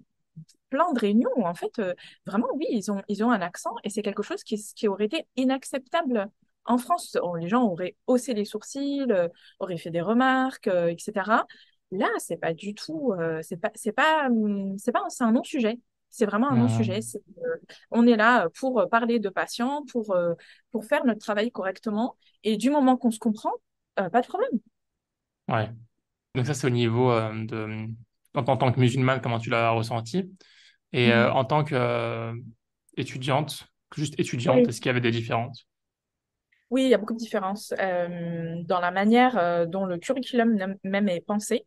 plein de réunions où en fait vraiment oui ils ont un accent et c'est quelque chose qui aurait été inacceptable en France. Les gens auraient haussé les sourcils, auraient fait des remarques, etc. Là, c'est pas du tout, c'est un non-sujet. C'est vraiment un non-sujet. hum. On est là pour parler de patients, pour faire notre travail correctement. Et du moment qu'on se comprend, pas de problème. Ouais. Donc ça, c'est au niveau en tant que musulmane, comment tu l'as ressenti. Et Mhm. en tant que étudiante, juste étudiante, Oui. est-ce qu'il y avait des différences? Oui, il y a beaucoup de différences dans la manière dont le curriculum même est pensé.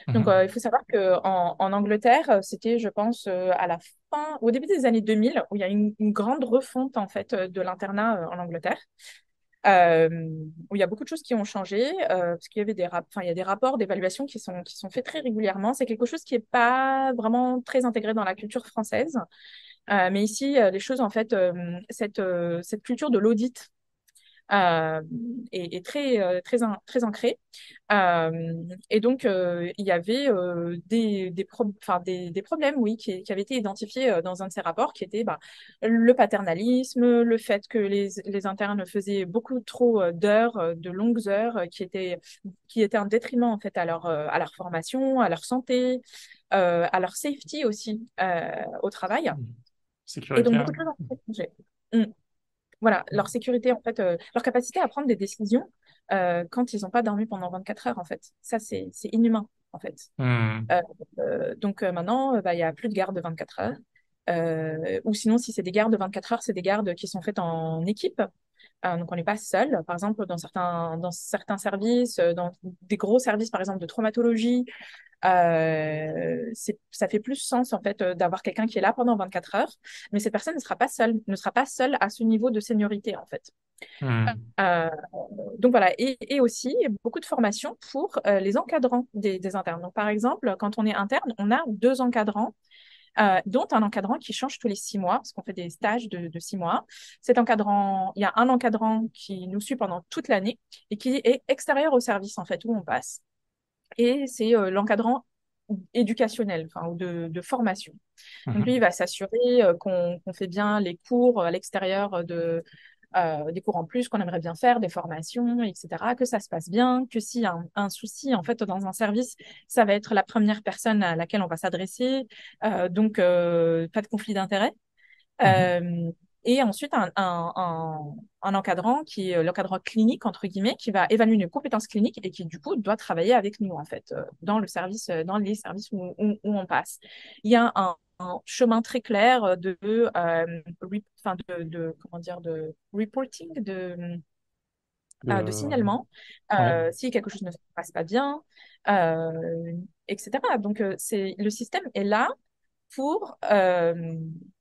Donc, Mhm. il faut savoir qu'en Angleterre, c'était, je pense, au début des années 2000, où il y a une grande refonte en fait de l'internat en Angleterre. euh, où il y a beaucoup de choses qui ont changé, parce qu'il y avait enfin, il y a des rapports d'évaluation qui sont faits très régulièrement. C'est quelque chose qui n'est pas vraiment très intégré dans la culture française. Mais ici, les choses, en fait, cette culture de l'audit euh, est très, très ancrée. Et donc, il y avait enfin, des problèmes, oui, qui avaient été identifiés dans un de ces rapports, qui était bah, le paternalisme, le fait que les internes faisaient beaucoup trop d'heures, de longues heures, qui étaient un détriment en fait à leur formation, à leur santé, à leur safety aussi au travail. Et donc, Sécurité, beaucoup hein. de choses ont changé. Mm. Voilà, leur sécurité, en fait, leur capacité à prendre des décisions quand ils n'ont pas dormi pendant 24 heures, en fait. Ça, c'est inhumain, en fait. Hmm. Donc maintenant, bah, il n'y a plus de garde de 24 heures. Ou sinon, si c'est des gardes de 24 heures, c'est des gardes qui sont faites en équipe. Donc, on n'est pas seul. Par exemple, dans certains services, dans des gros services, par exemple, de traumatologie, ça fait plus sens, en fait, d'avoir quelqu'un qui est là pendant 24 heures. Mais cette personne ne sera pas seule à ce niveau de seniorité, en fait. Hmm. Euh, donc voilà, et aussi beaucoup de formations pour les encadrants des internes. Donc par exemple, quand on est interne, on a deux encadrants, dont un encadrant qui change tous les 6 mois, parce qu'on fait des stages de 6 mois. Cet encadrant, il y a un encadrant qui nous suit pendant toute l'année et qui est extérieur au service en fait où on passe. Et c'est l'encadrant éducationnel, enfin, ou de formation. Donc lui, il Mhm. va s'assurer qu'on fait bien les cours à l'extérieur des cours en plus qu'on aimerait bien faire, des formations, etc., que ça se passe bien, que s'il y a un souci, en fait, dans un service, ça va être la première personne à laquelle on va s'adresser. Donc, pas de conflit d'intérêt. Mhm. Euh, et ensuite, un encadrant qui est l'encadrant clinique, entre guillemets, qui va évaluer nos compétences cliniques et qui, du coup, doit travailler avec nous, en fait, dans le service, dans les services où on passe. Il y a un chemin très clair enfin, comment dire, de reporting, de De... signalement, Ouais. si quelque chose ne se passe pas bien, euh, etc. Donc, le système est là pour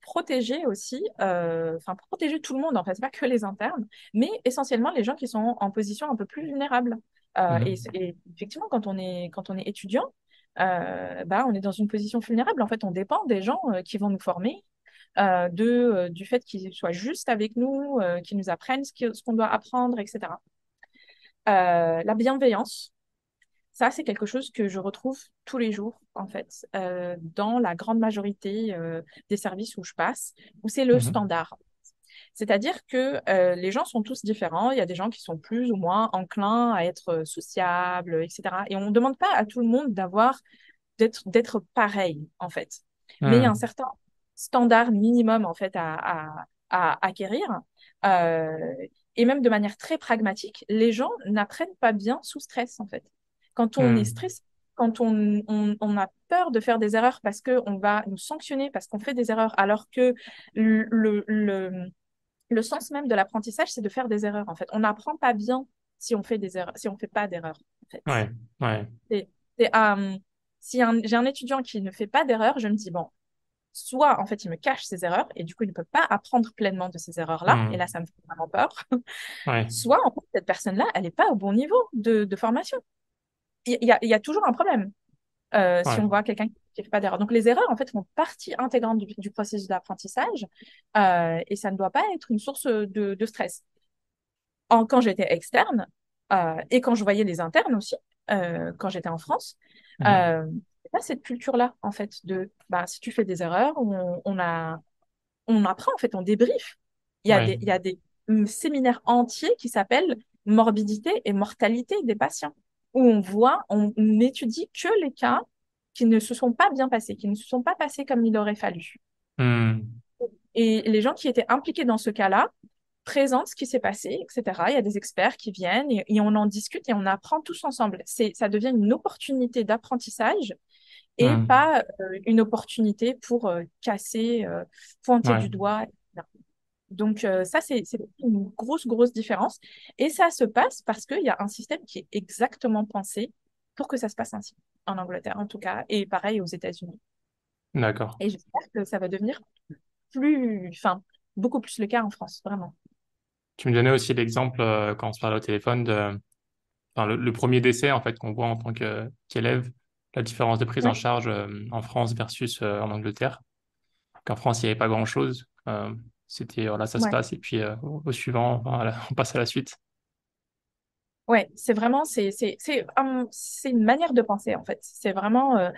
protéger aussi, enfin protéger tout le monde, en fait, c'est pas que les internes, mais essentiellement les gens qui sont en position un peu plus vulnérable. Mhm. Et effectivement, quand on est étudiant, bah, on est dans une position vulnérable. En fait, on dépend des gens qui vont nous former, du fait qu'ils soient juste avec nous, qu'ils nous apprennent ce qu'on doit apprendre, etc. La bienveillance. Ça, c'est quelque chose que je retrouve tous les jours, en fait, dans la grande majorité des services où je passe, où c'est le Mhm. standard. C'est-à-dire que les gens sont tous différents. Il y a des gens qui sont plus ou moins enclins à être sociables, etc. Et on ne demande pas à tout le monde d'être pareil, en fait. Mais il y a un Hmm. certain standard minimum, en fait, à acquérir. Euh, et même de manière très pragmatique, les gens n'apprennent pas bien sous stress, en fait. Quand on est Hmm. stressé, quand on a peur de faire des erreurs parce qu'on va nous sanctionner parce qu'on fait des erreurs, alors que le, le, le sens même de l'apprentissage, c'est de faire des erreurs, en fait. On n'apprend pas bien si on fait des erreurs, si on fait pas d'erreurs, en fait. Ouais. Ouais. C'est, c'est, si j'ai un étudiant qui ne fait pas d'erreurs, je me dis, bon, soit en fait il me cache ses erreurs et du coup il ne peut pas apprendre pleinement de ces erreurs-là, et là Hmm. ça me fait vraiment peur, Ouais. soit en fait cette personne-là, elle n'est pas au bon niveau de formation. Il y a toujours un problème si Ouais. on voit quelqu'un qui ne fait pas d'erreurs. Donc les erreurs en fait font partie intégrante du processus d'apprentissage et ça ne doit pas être une source de stress. Quand j'étais externe et quand je voyais les internes aussi, quand j'étais en France, Mhm. euh, pas cette culture-là, en fait, de bah, si tu fais des erreurs, on apprend, en fait, on débrief. Ouais. Il y a des séminaires entiers qui s'appellent morbidité et mortalité des patients, où on étudie que les cas qui ne se sont pas bien passés, qui ne se sont pas passés comme il aurait fallu. Hmm. Et les gens qui étaient impliqués dans ce cas-là présentent ce qui s'est passé, etc. Il y a des experts qui viennent et on en discute et on apprend tous ensemble. Ça devient une opportunité d'apprentissage et Hmm. pas une opportunité pour casser, pointer Ouais. du doigt, etc. Donc ça, c'est une grosse, grosse différence. Et ça se passe parce qu'il y a un système qui est exactement pensé pour que ça se passe ainsi, en Angleterre en tout cas, et pareil aux États-Unis. D'accord. Et j'espère que ça va devenir plus, enfin, beaucoup plus le cas en France, vraiment. Tu me donnais aussi l'exemple quand on se parlait au téléphone enfin, le premier décès en fait qu'on voit en tant qu'élève, la différence de prise en Ouais. charge en France versus en Angleterre. Qu'en France, il n'y avait pas grand-chose. C'était voilà, ça se Ouais. passe et puis au suivant, enfin, voilà, on passe à la suite. Ouais, c'est vraiment, c'est une manière de penser, en fait. C'est vraiment,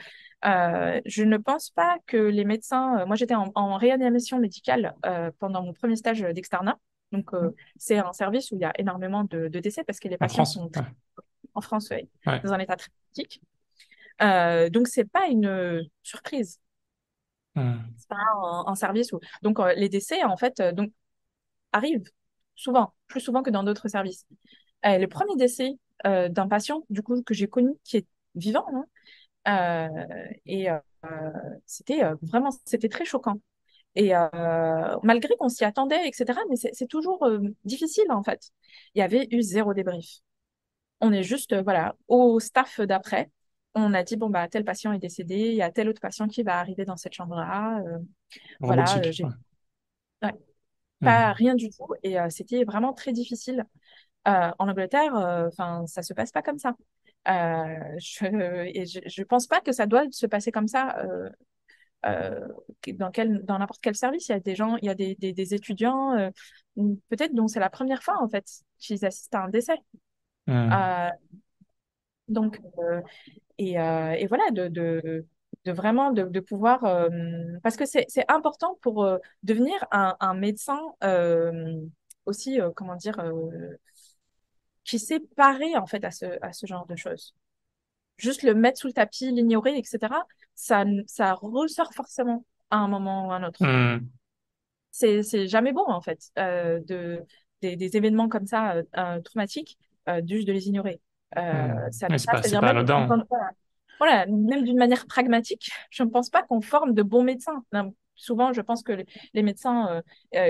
je ne pense pas que les médecins, moi j'étais en réanimation médicale pendant mon premier stage d'externat. Donc, c'est un service où il y a énormément de décès parce que les En patients France, sont ouais. en France, ouais, Ouais. dans un état très critique. Donc, c'est pas une surprise. Hmm. C'est pas un service où, donc, les décès, en fait, donc, arrivent souvent, plus souvent que dans d'autres services. Le premier décès d'un patient, du coup, que j'ai connu, qui est vivant, hein, et c'était vraiment, c'était très choquant. Et malgré qu'on s'y attendait, etc., mais c'est toujours difficile, en fait. Il y avait eu zéro débrief. On est juste, voilà, au staff d'après. On a dit, bon, bah, tel patient est décédé, il y a tel autre patient qui va arriver dans cette chambre-là. Voilà, Robotique. Ouais. ouais, pas Hmm. rien du tout. Et c'était vraiment très difficile. En Angleterre, enfin, ça se passe pas comme ça. Je pense pas que ça doit se passer comme ça euh, dans n'importe quel service. Il y a des gens, il y a des étudiants, peut-être dont c'est la première fois en fait qu'ils assistent à un décès. Hmm. Euh, donc et voilà de vraiment de pouvoir parce que c'est important pour devenir un médecin aussi comment dire qui sait parer en fait à ce genre de choses. Juste le mettre sous le tapis, l'ignorer, etc., ça ressort forcément à un moment ou à un autre. Hmm. C'est jamais bon, en fait, des événements comme ça, traumatiques, juste de les ignorer. Hmm. Ça Mais ne pas, c'est c'est-à-dire pas même, anodin. voilà, même d'une manière pragmatique, je ne pense pas qu'on forme de bons médecins. Non, souvent, je pense que les médecins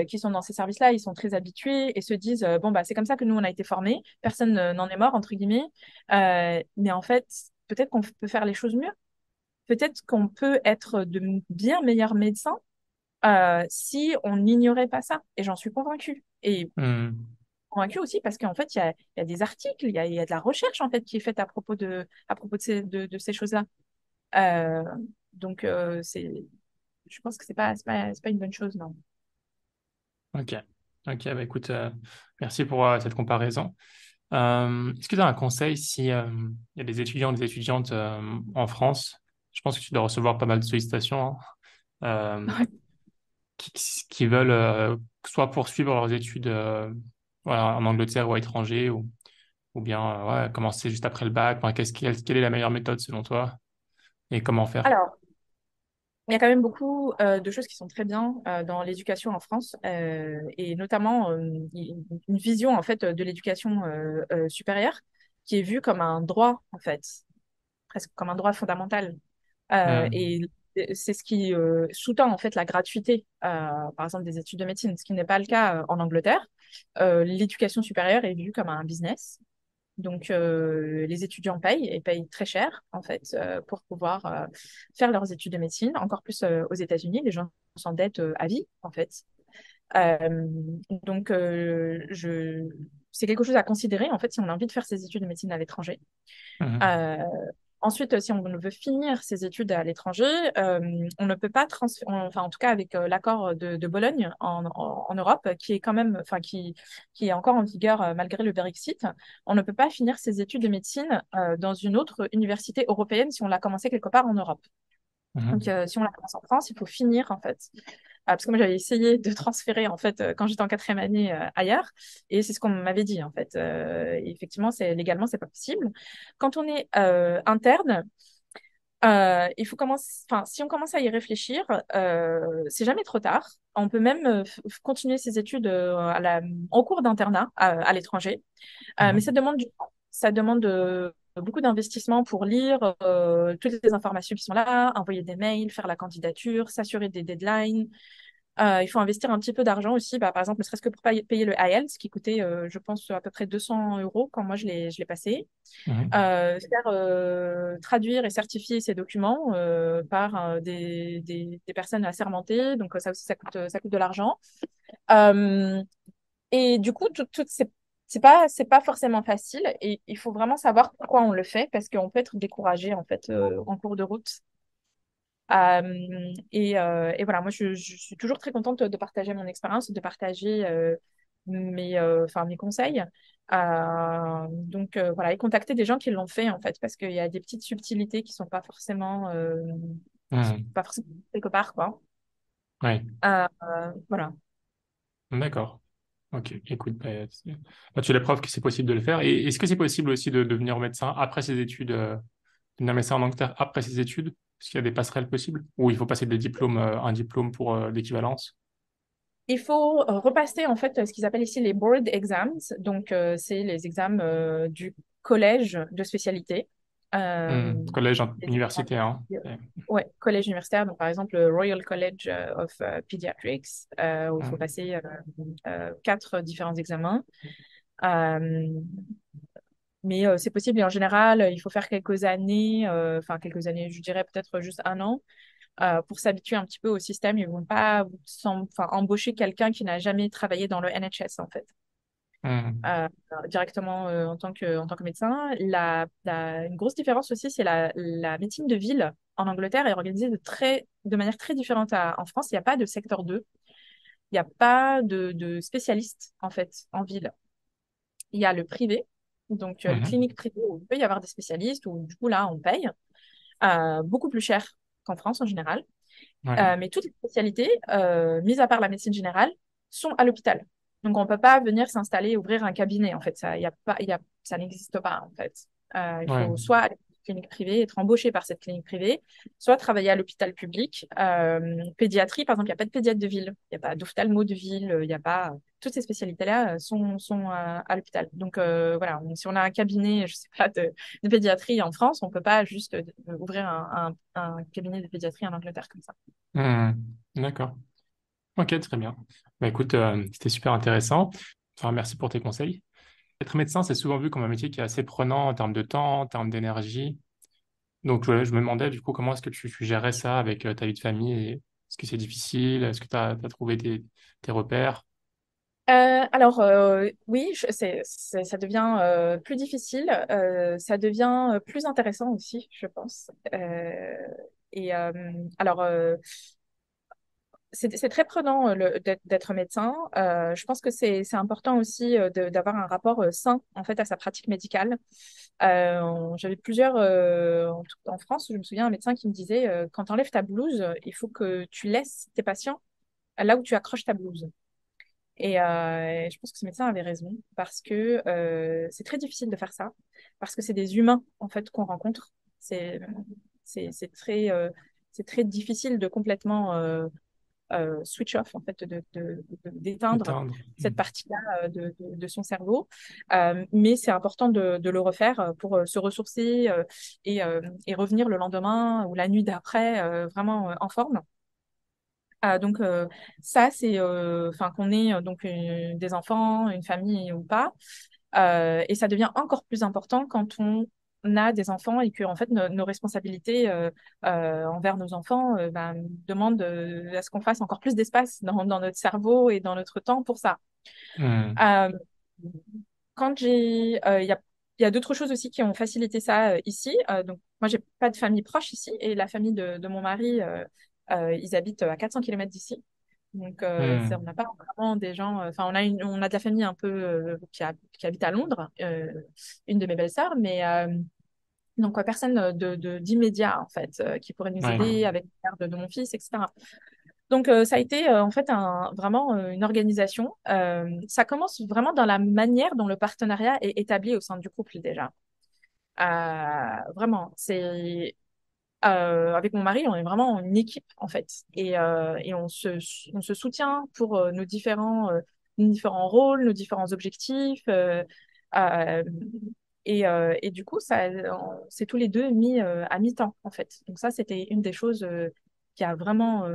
qui sont dans ces services-là, ils sont très habitués et se disent, bon, bah, c'est comme ça que nous, on a été formés, personne n'en est mort, entre guillemets. Mais en fait, peut-être qu'on peut faire les choses mieux. Peut-être qu'on peut être de bien meilleurs médecins si on n'ignorait pas ça. Et j'en suis convaincue. Et Hmm. convaincue aussi parce qu'en fait, il y a des articles, il y a de la recherche en fait qui est faite à propos de ces choses-là. Euh, donc, je pense que c'est pas une bonne chose, non. Ok. Ok, bah écoute, merci pour cette comparaison. Est-ce que tu as un conseil si il y a des étudiants ou des étudiantes en France, je pense que tu dois recevoir pas mal de sollicitations, hein, qui, qui veulent soit poursuivre leurs études voilà, en Angleterre ou à l'étranger, ou bien ouais, commencer juste après le bac. Enfin, quelle est la meilleure méthode selon toi et comment faire? Alors, il y a quand même beaucoup de choses qui sont très bien dans l'éducation en France, et notamment une vision en fait de l'éducation supérieure qui est vue comme un droit en fait, presque comme un droit fondamental. Hmm. Et c'est ce qui sous-tend en fait la gratuité, par exemple des études de médecine, ce qui n'est pas le cas en Angleterre. L'éducation supérieure est vue comme un business. Donc, les étudiants payent et payent très cher, en fait, pour pouvoir faire leurs études de médecine. Encore plus aux États-Unis, les gens s'endettent à vie, en fait. Euh, donc, c'est quelque chose à considérer, en fait, si on a envie de faire ses études de médecine à l'étranger. Mhm. Euh, Ensuite, si on veut finir ses études à l'étranger, on ne peut pas transférer, enfin en tout cas avec l'accord de Bologne en Europe, qui est quand même, enfin qui est encore en vigueur malgré le Brexit, on ne peut pas finir ses études de médecine dans une autre université européenne si on l'a commencé quelque part en Europe. Donc, Mhm. si on la commence en France, il faut finir en fait. Parce que moi, j'avais essayé de transférer en fait quand j'étais en quatrième année ailleurs, et c'est ce qu'on m'avait dit en fait. Et effectivement, c'est légalement, c'est pas possible. Quand on est interne, il faut commencer. Enfin, si on commence à y réfléchir, c'est jamais trop tard. On peut même continuer ses études en cours d'internat à l'étranger. Mais ça Mhm. demande du temps. Ça demande beaucoup d'investissement pour lire toutes les informations qui sont là, envoyer des mails, faire la candidature, s'assurer des deadlines. Il faut investir un petit peu d'argent aussi, bah, par exemple, ne serait-ce que pour payer le IELTS, qui coûtait, je pense, à peu près 200 euros quand moi je l'ai passé. Mhm. Faire traduire et certifier ces documents par des personnes assermentées. Donc, ça aussi, ça coûte de l'argent. Euh, Et du coup, c'est pas forcément facile et il faut vraiment savoir pourquoi on le fait parce qu'on peut être découragé en fait en cours de route. Et voilà, moi je suis toujours très contente de partager mon expérience, de partager mes conseils. Donc voilà, et contacter des gens qui l'ont fait en fait parce qu'il y a des petites subtilités qui sont Hmm. pas forcément quelque part quoi. Ouais, Voilà. d'accord. Ok, écoute, bah, tu es la preuve que c'est possible de le faire. Et est-ce que c'est possible aussi de devenir médecin après ses études, devenir médecin en Angleterre après ses études? Est-ce qu'il y a des passerelles possibles? Ou il faut passer des diplômes, un diplôme pour l'équivalence? Il faut repasser en fait ce qu'ils appellent ici les board exams. Donc, c'est les examens du collège de spécialité. Euh, Collège, les examens- université, hein. ouais, collège universitaire. Donc, par exemple, le Royal College of Pediatrics, où il faut Hmm. passer quatre différents examens. Euh, mais c'est possible et en général, il faut faire quelques années, quelques années, je dirais peut-être juste un an pour s'habituer un petit peu au système. Ils vont pas embaucher quelqu'un qui n'a jamais travaillé dans le NHS, en fait. Hmm. Directement en tant que médecin. Une grosse différence aussi, c'est la médecine de ville en Angleterre est organisée de manière très différente en France. Il n'y a pas de secteur 2. Il n'y a pas de spécialistes, en fait, en ville. Il y a le privé, donc les Mhm. cliniques privées où il peut y avoir des spécialistes, où du coup, là, on paye beaucoup plus cher qu'en France en général. Ouais, Mais toutes les spécialités, mis à part la médecine générale, sont à l'hôpital. Donc, on ne peut pas venir s'installer et ouvrir un cabinet. En fait, ça n'existe pas. En fait, il ouais, faut soit aller à une clinique privée, être embauché par cette clinique privée, soit travailler à l'hôpital public. Pédiatrie, par exemple, il n'y a pas de pédiatre de ville, il n'y a pas d'ophtalmo de ville, il n'y a pas. Toutes ces spécialités-là sont à l'hôpital. Donc, voilà, si on a un cabinet, je sais pas, de pédiatrie en France, on ne peut pas juste ouvrir un cabinet de pédiatrie en Angleterre comme ça. Hmm. D'accord. Ok, très bien. Bah, écoute, c'était super intéressant. Enfin, merci pour tes conseils. Être médecin, c'est souvent vu comme un métier qui est assez prenant en termes de temps, en termes d'énergie. Donc, je me demandais, du coup, comment est-ce que tu gérais ça avec ta vie de famille? Est-ce que c'est difficile? Est-ce que tu as trouvé tes repères? Oui, ça devient plus difficile, ça devient plus intéressant aussi, je pense. Et alors, c'est très prenant d'être médecin. Je pense que c'est important aussi d'avoir un rapport sain en fait à sa pratique médicale. J'avais plusieurs en France, je me souviens un médecin qui me disait quand tu enlèves ta blouse, il faut que tu laisses tes patients là où tu accroches ta blouse. Et je pense que ce médecin avait raison parce que c'est très difficile de faire ça, parce que c'est des humains en fait qu'on rencontre. C'est c'est très difficile de complètement switch off en fait, d'éteindre Éteindre. cette partie-là de son cerveau. Mais c'est important de le refaire pour se ressourcer et revenir le lendemain ou la nuit d'après vraiment en forme. Donc ça, c'est qu'on ait des enfants, une famille ou pas. Et ça devient encore plus important quand on a des enfants et que en fait nos responsabilités envers nos enfants demandent à ce qu'on fasse encore plus d'espace dans notre cerveau et dans notre temps pour ça. Hmm. Euh, il y a d'autres choses aussi qui ont facilité ça ici. Donc moi, j'ai pas de famille proche ici et la famille de mon mari, ils habitent à 400 kilomètres d'ici. Donc, on Hmm. n'a pas vraiment des gens. Enfin, on a de la famille un peu qui habite à Londres, une de mes belles-sœurs, mais donc personne d'immédiat en fait qui pourrait nous Ouais. aider avec la garde de mon fils, etc. Donc, ça a été en fait vraiment une organisation. Ça commence vraiment dans la manière dont le partenariat est établi au sein du couple déjà. Vraiment, c'est avec mon mari, on est vraiment une équipe en fait, et on se soutient pour nos différents rôles, nos différents objectifs, euh, et du coup, c'est tous les deux mis à mi-temps en fait. Donc ça, c'était une des choses qui a vraiment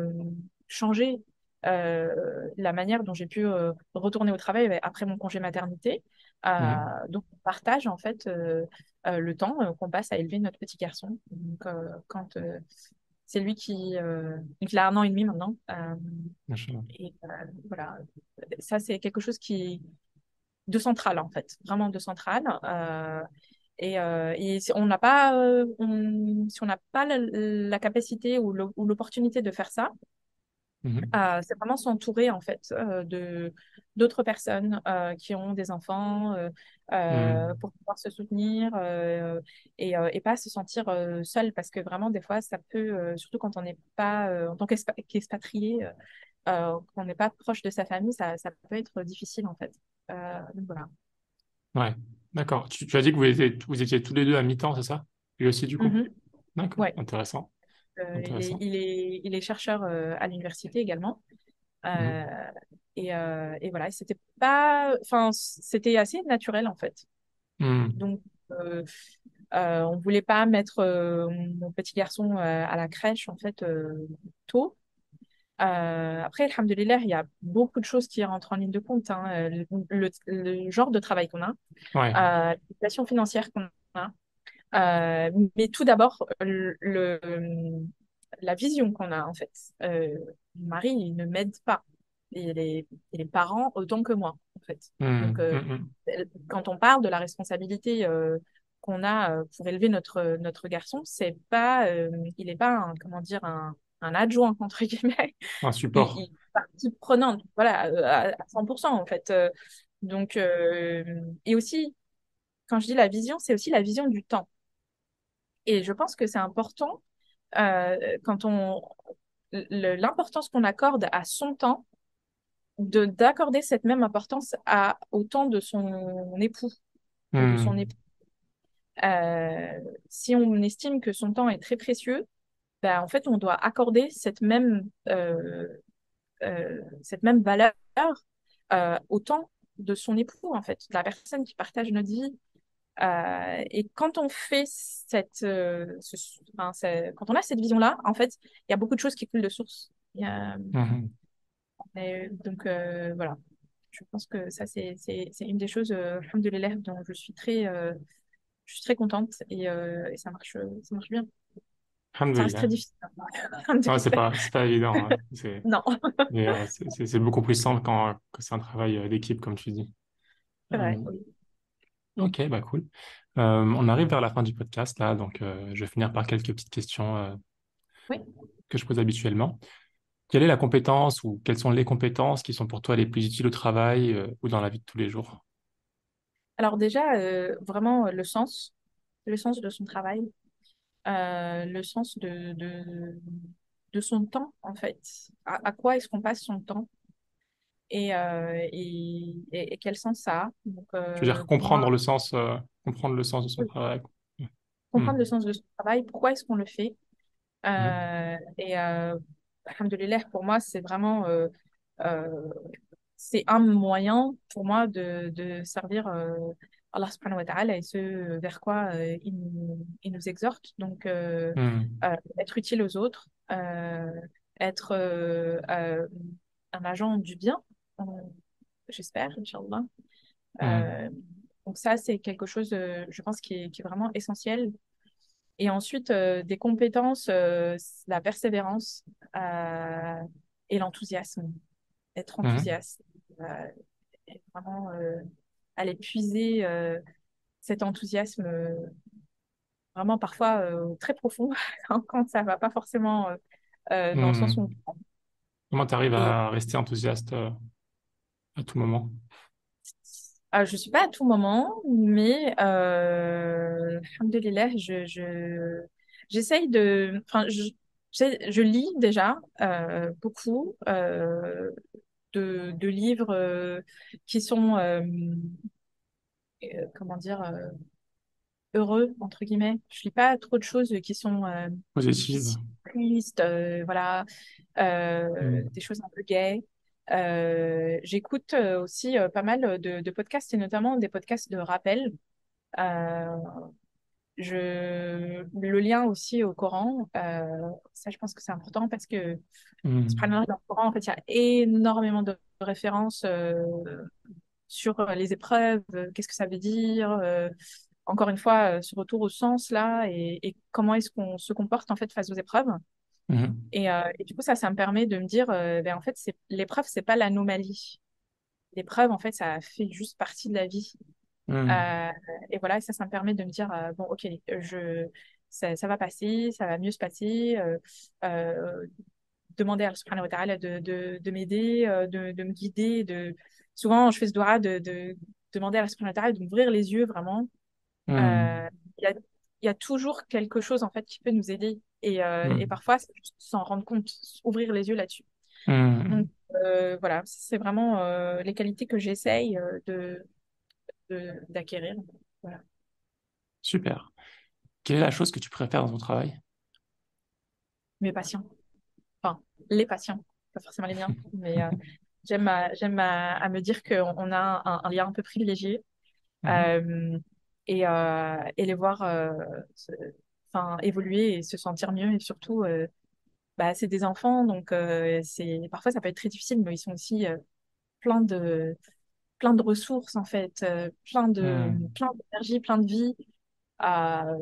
changé la manière dont j'ai pu retourner au travail après mon congé maternité. Hmm. Donc, on partage en fait le temps qu'on passe à élever notre petit garçon. Donc, C'est lui donc il a 1 an et demi maintenant. Machallah. Et voilà, ça c'est quelque chose de central en fait, vraiment de central. Et si on n'a pas, si on n'a pas la capacité ou l'opportunité de faire ça, Mhm. c'est vraiment s'entourer en fait de d'autres personnes qui ont des enfants Mhm. pour pouvoir se soutenir et pas se sentir seul parce que vraiment des fois ça peut surtout quand on n'est pas en tant qu'expatrié quand on n'est pas proche de sa famille ça peut être difficile en fait. Donc voilà. Ouais, d'accord. Tu as dit que vous étiez tous les deux à mi-temps, c'est ça? Lui aussi, du coup? Mhm. D'accord, Ouais. intéressant. Il est, Intéressant. il est, il est chercheur à l'université également. Mhm. Euh, et voilà, c'était pas, enfin, c'était assez naturel en fait. Mhm. Donc, on voulait pas mettre mon petit garçon à la crèche en fait tôt. Après, alhamdoulilah, il y a beaucoup de choses qui rentrent en ligne de compte, hein. Le genre de travail qu'on a, Ouais. la situation financière qu'on a, mais tout d'abord, la vision qu'on a, en fait. Mon mari, il ne m'aide pas. Et les parents autant que moi, en fait. Donc, Mhm. Mhm. quand on parle de la responsabilité qu'on a pour élever notre garçon, c'est pas, il n'est pas, comment dire, un adjoint, entre guillemets. Un Il support. est partie prenante, voilà, à 100%, en fait. Donc, et aussi, quand je dis la vision, c'est aussi la vision du temps. Et je pense que c'est important quand l'importance qu'on accorde à son temps, d'accorder cette même importance au temps de son époux ou de son Mhm. époux. Euh, Si on estime que son temps est très précieux, ben, en fait, on doit accorder cette même valeur au temps de son époux, en fait, de la personne qui partage notre vie. Et quand on fait quand on a cette vision-là, en fait, il y a beaucoup de choses qui coulent de source. Mhm. Donc voilà, je pense que ça c'est une des choses, alhamdoulilah, dont je suis très contente et ça marche bien. Ça reste très Alhamdoulilah. difficile, hein. Non, c'est Alhamdoulilah. pas, c'est pas évident, hein. Non, Mais c'est beaucoup plus simple quand c'est un travail d'équipe, comme tu dis. c'est Euh, vrai, oui. ok, bah cool. On arrive vers la fin du podcast là, donc je vais finir par quelques petites questions Oui. que je pose habituellement. Quelle est la compétence ou quelles sont les compétences qui sont pour toi les plus utiles au travail ou dans la vie de tous les jours? Alors déjà, vraiment le sens de son travail, le sens de son temps, en fait. À quoi est-ce qu'on passe son temps et quel sens ça a. Donc, Tu veux dire pour moi, comprendre le sens de son travail. Hmm. comprendre le sens de son travail, pourquoi est-ce qu'on le fait. Hmm. Alhamdoulilah, pour moi, c'est vraiment euh, c'est un moyen pour moi de servir Allah subhanahu wa ta'ala et ce vers quoi il nous exhorte. Donc, Hmm. être utile aux autres, être un agent du bien, euh, j'espère, Inch'Allah. Hmm. Euh, donc ça, c'est quelque chose, je pense, qui est vraiment essentiel. Et ensuite, des compétences, la persévérance euh, et l'enthousiasme. Être Hmm. enthousiaste. Et vraiment aller puiser cet enthousiasme vraiment parfois très profond quand ça va pas forcément dans le sens où Hmm. Comment tu arrives et à rester enthousiaste à tout moment? je suis pas à tout moment mais alhamdoulilah j'essaye enfin je lis déjà beaucoup de livres qui sont comment dire heureux, entre guillemets. Je lis pas trop de choses qui sont Positive. tristes, voilà, Hmm. des choses un peu gaies. J'écoute aussi pas mal de podcasts et notamment des podcasts de rappel. Euh, le lien aussi au Coran, ça je pense que c'est important parce que Hmm. subhanallah, dans le Coran, en fait, il y a énormément de références sur les épreuves, qu'est-ce que ça veut dire, encore une fois, ce retour au sens là et comment est-ce qu'on se comporte en fait face aux épreuves. Mhm. Et du coup, ça me permet de me dire, ben, en fait, l'épreuve, c'est pas l'anomalie. L'épreuve, en fait, ça fait juste partie de la vie. Mhm. Euh, et voilà, ça me permet de me dire, bon, ok, ça va passer, ça va mieux se passer. Euh, Demander à Allah subhanahu wa ta'ala de m'aider, de me guider. Souvent, je fais ce doigt de demander à Allah subhanahu wa ta'ala de m'ouvrir les yeux, vraiment. Mhm. Il y a, il y a toujours quelque chose, en fait, qui peut nous aider. Et Mhm. parfois, c'est juste s'en rendre compte, ouvrir les yeux là-dessus. Donc, Mhm. voilà, c'est vraiment les qualités que j'essaye d'acquérir. Voilà. Super. Quelle est la chose que tu préfères dans ton travail? Mes patients, enfin, les patients, pas forcément les miens, mais à me dire qu'on a un lien un peu privilégié Mhm. euh, et les voir enfin, évoluer et se sentir mieux. Et surtout, bah, c'est des enfants, donc parfois ça peut être très difficile, mais ils sont aussi plein de ressources, en fait, Mhm. plein d'énergie, plein de vie. Euh,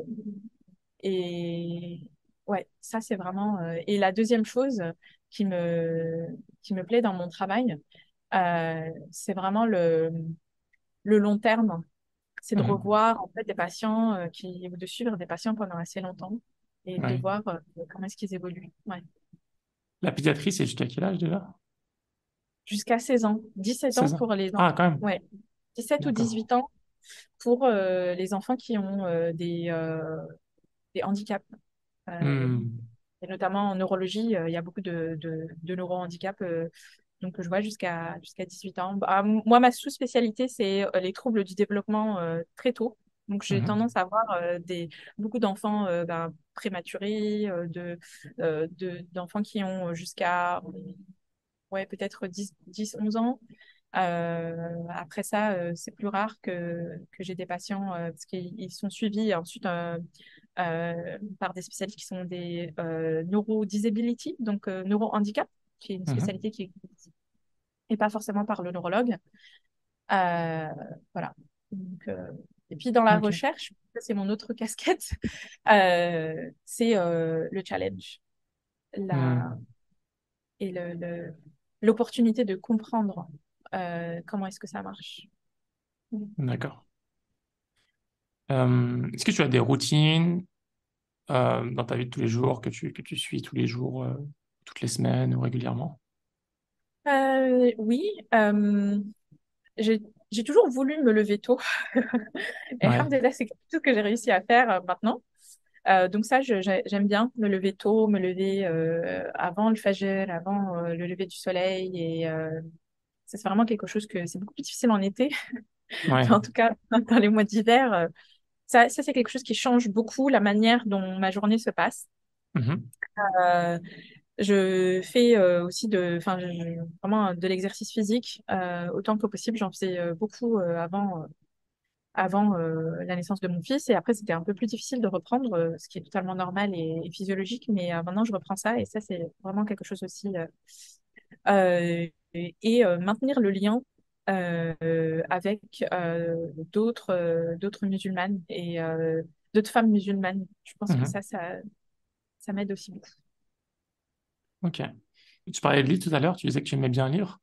et ouais, ça c'est vraiment. Et la deuxième chose qui me plaît dans mon travail, c'est vraiment le long terme. C'est de Mhm. revoir en fait des patients ou de suivre des patients pendant assez longtemps et de Oui. voir comment est-ce qu'ils évoluent. Ouais. La pédiatrie, c'est jusqu'à quel âge déjà? Jusqu'à 16 ans, 17 ans 16 ans. pour les Ah, enfants. quand même. Ouais. 17 ou 18 D'accord. ans pour les enfants qui ont des handicaps. Euh, Mhm. et notamment en neurologie, il y a beaucoup de neuro-handicaps. Donc, je vois jusqu'à 18 ans. Bah, moi, ma sous-spécialité, c'est les troubles du développement très tôt. Donc, j'ai Mhm. tendance à voir beaucoup d'enfants prématurés, d'enfants qui ont jusqu'à ouais, peut-être 11 ans. Après ça, c'est plus rare que j'ai des patients parce qu'ils sont suivis ensuite par des spécialistes qui sont des neurodisability, donc neurohandicap, qui est une Mhm. spécialité qui et pas forcément par le neurologue. Euh, voilà. Donc, et puis dans la Ok. recherche, ça, c'est mon autre casquette, c'est le challenge la, Mhm. et l'opportunité de comprendre comment est-ce que ça marche. D'accord. Est-ce que tu as des routines dans ta vie de tous les jours que tu suis tous les jours, toutes les semaines ou régulièrement? Oui, j'ai j'ai toujours voulu me lever tôt. Et Ouais. alhamdoulilah, c'est tout ce que j'ai réussi à faire maintenant. Donc ça, j'aime bien me lever tôt, me lever avant le fajr, avant le lever du soleil. Et ça, c'est vraiment quelque chose que c'est beaucoup plus difficile en été. Ouais. Mais en tout cas, dans les mois d'hiver, ça c'est quelque chose qui change beaucoup la manière dont ma journée se passe. Mhm. Euh, je fais aussi vraiment de l'exercice physique autant que possible. J'en faisais beaucoup avant la naissance de mon fils. Et après, c'était un peu plus difficile de reprendre, ce qui est totalement normal et physiologique. Mais maintenant, je reprends ça et ça, c'est vraiment quelque chose aussi. Maintenir le lien avec d'autres musulmanes et d'autres femmes musulmanes. Je pense que Mhm. ça m'aide aussi beaucoup. Ok. Tu parlais de livre tout à l'heure, tu disais que tu aimais bien lire.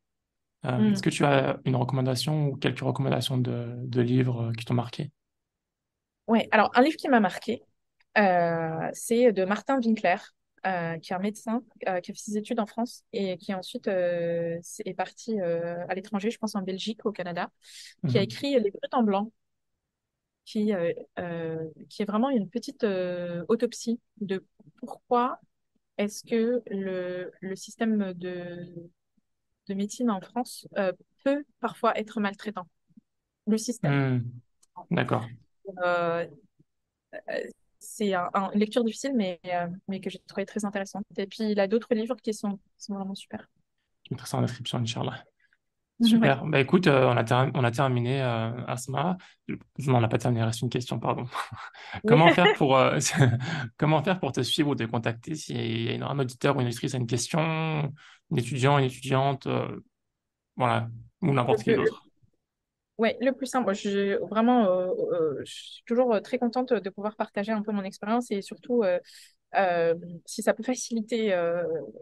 Est-ce Mm. que tu as une recommandation ou quelques recommandations de livres qui t'ont marqué? Ouais, alors un livre qui m'a marqué, c'est de Martin Winkler, qui est un médecin qui a fait ses études en France et qui ensuite est parti à l'étranger, je pense en Belgique, au Canada, qui a Mhm. écrit Les Brutes en blanc, qui est vraiment une petite autopsie de pourquoi est-ce que le système de médecine en France peut parfois être maltraitant. Le système. Mhm. D'accord. Euh, c'est une lecture difficile, mais que j'ai trouvé très intéressante. Et puis, il a d'autres livres qui sont vraiment super. Je mettrai ça en description, Inch'Allah. Ouais. Super. Bah écoute, on a terminé, Asma. Non, on n'a pas terminé, il reste une question, pardon. Oui. Comment faire pour, comment faire pour te suivre ou te contacter s'il y a un auditeur ou une auditrice a une question, un étudiant, une étudiante, voilà, ou Le n'importe qui plus, le, d'autre. ouais, le plus simple, moi, vraiment, je suis toujours très contente de pouvoir partager un peu mon expérience et surtout Si ça peut faciliter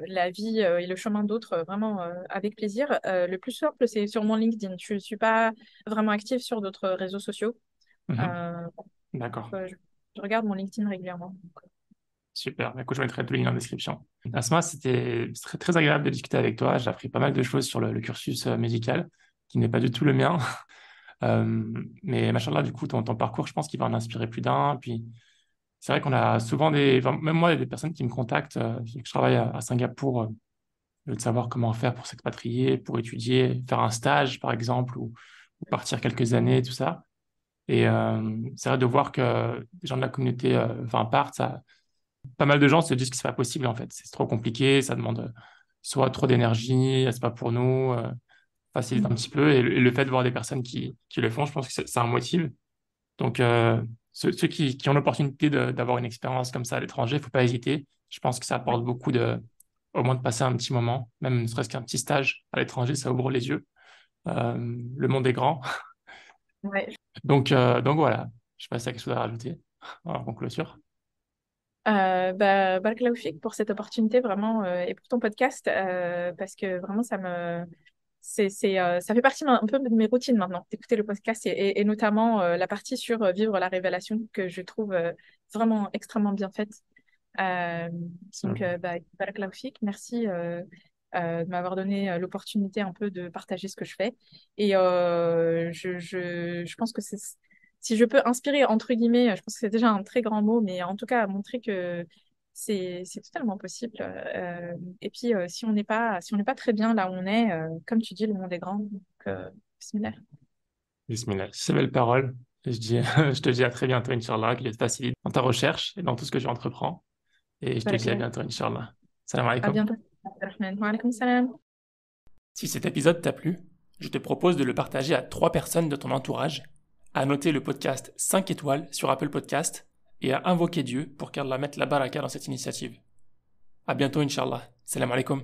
la vie et le chemin d'autres, vraiment avec plaisir. Le plus simple, c'est sur mon LinkedIn. Je ne suis pas vraiment active sur d'autres réseaux sociaux. Mhm. Euh, D'accord. je regarde mon LinkedIn régulièrement. Super. Bah, écoute, je mettrai tous les liens en description. Asma, c'était très, très agréable de discuter avec toi. J'ai appris pas mal de choses sur le cursus médical, qui n'est pas du tout le mien. Mais machallah, du coup, ton parcours, je pense qu'il va en inspirer plus d'un. Puis, c'est vrai qu'on a souvent enfin, même moi, il y a des personnes qui me contactent. Je travaille à Singapour, de savoir comment faire pour s'expatrier, pour étudier, faire un stage, par exemple, ou partir quelques années, tout ça. Et c'est vrai de voir que des gens de la communauté enfin, partent, ça, pas mal de gens se disent que c'est pas possible, en fait. C'est trop compliqué, ça demande soit trop d'énergie, c'est pas pour nous, facilite un petit peu. Et le fait de voir des personnes qui le font, je pense que ça un motive. Donc, ceux qui ont l'opportunité d'avoir une expérience comme ça à l'étranger, il faut pas hésiter. Je pense que ça Ouais. apporte beaucoup au moins de passer un petit moment, même ne serait-ce qu'un petit stage à l'étranger, ça ouvre les yeux. Le monde est grand. Ouais. Donc voilà, je sais pas si tu as quelque chose à rajouter en conclusion. Barakallahu fik pour cette opportunité vraiment et pour ton podcast parce que vraiment ça fait partie un peu de mes routines maintenant d'écouter le podcast et notamment la partie sur vivre la révélation que je trouve vraiment extrêmement bien faite. Euh, Barakallahu fik, merci de m'avoir donné l'opportunité un peu de partager ce que je fais. Et je pense que si je peux inspirer, entre guillemets, je pense que c'est déjà un très grand mot, mais en tout cas, montrer que c'est totalement possible. Et puis, si on n'est pas très bien là où on est, comme tu dis, le monde est grand. Donc, bismillah. Bismillah. C'est belle parole. Je dis, je te dis à très bientôt, Inch'Allah, qu'il te facilite dans ta recherche et dans tout ce que tu entreprends. Et je te dis à Barakallahu. bientôt, Inch'Allah. Salam À alaikum. bientôt. Abdelrahman. Wa alaykoum salam. Si cet épisode t'a plu, je te propose de le partager à 3 personnes de ton entourage, à noter le podcast 5 étoiles sur Apple Podcast et à invoquer Dieu pour qu'Allah mette la baraka dans cette initiative. À bientôt, Inch'Allah. Salam alaikum.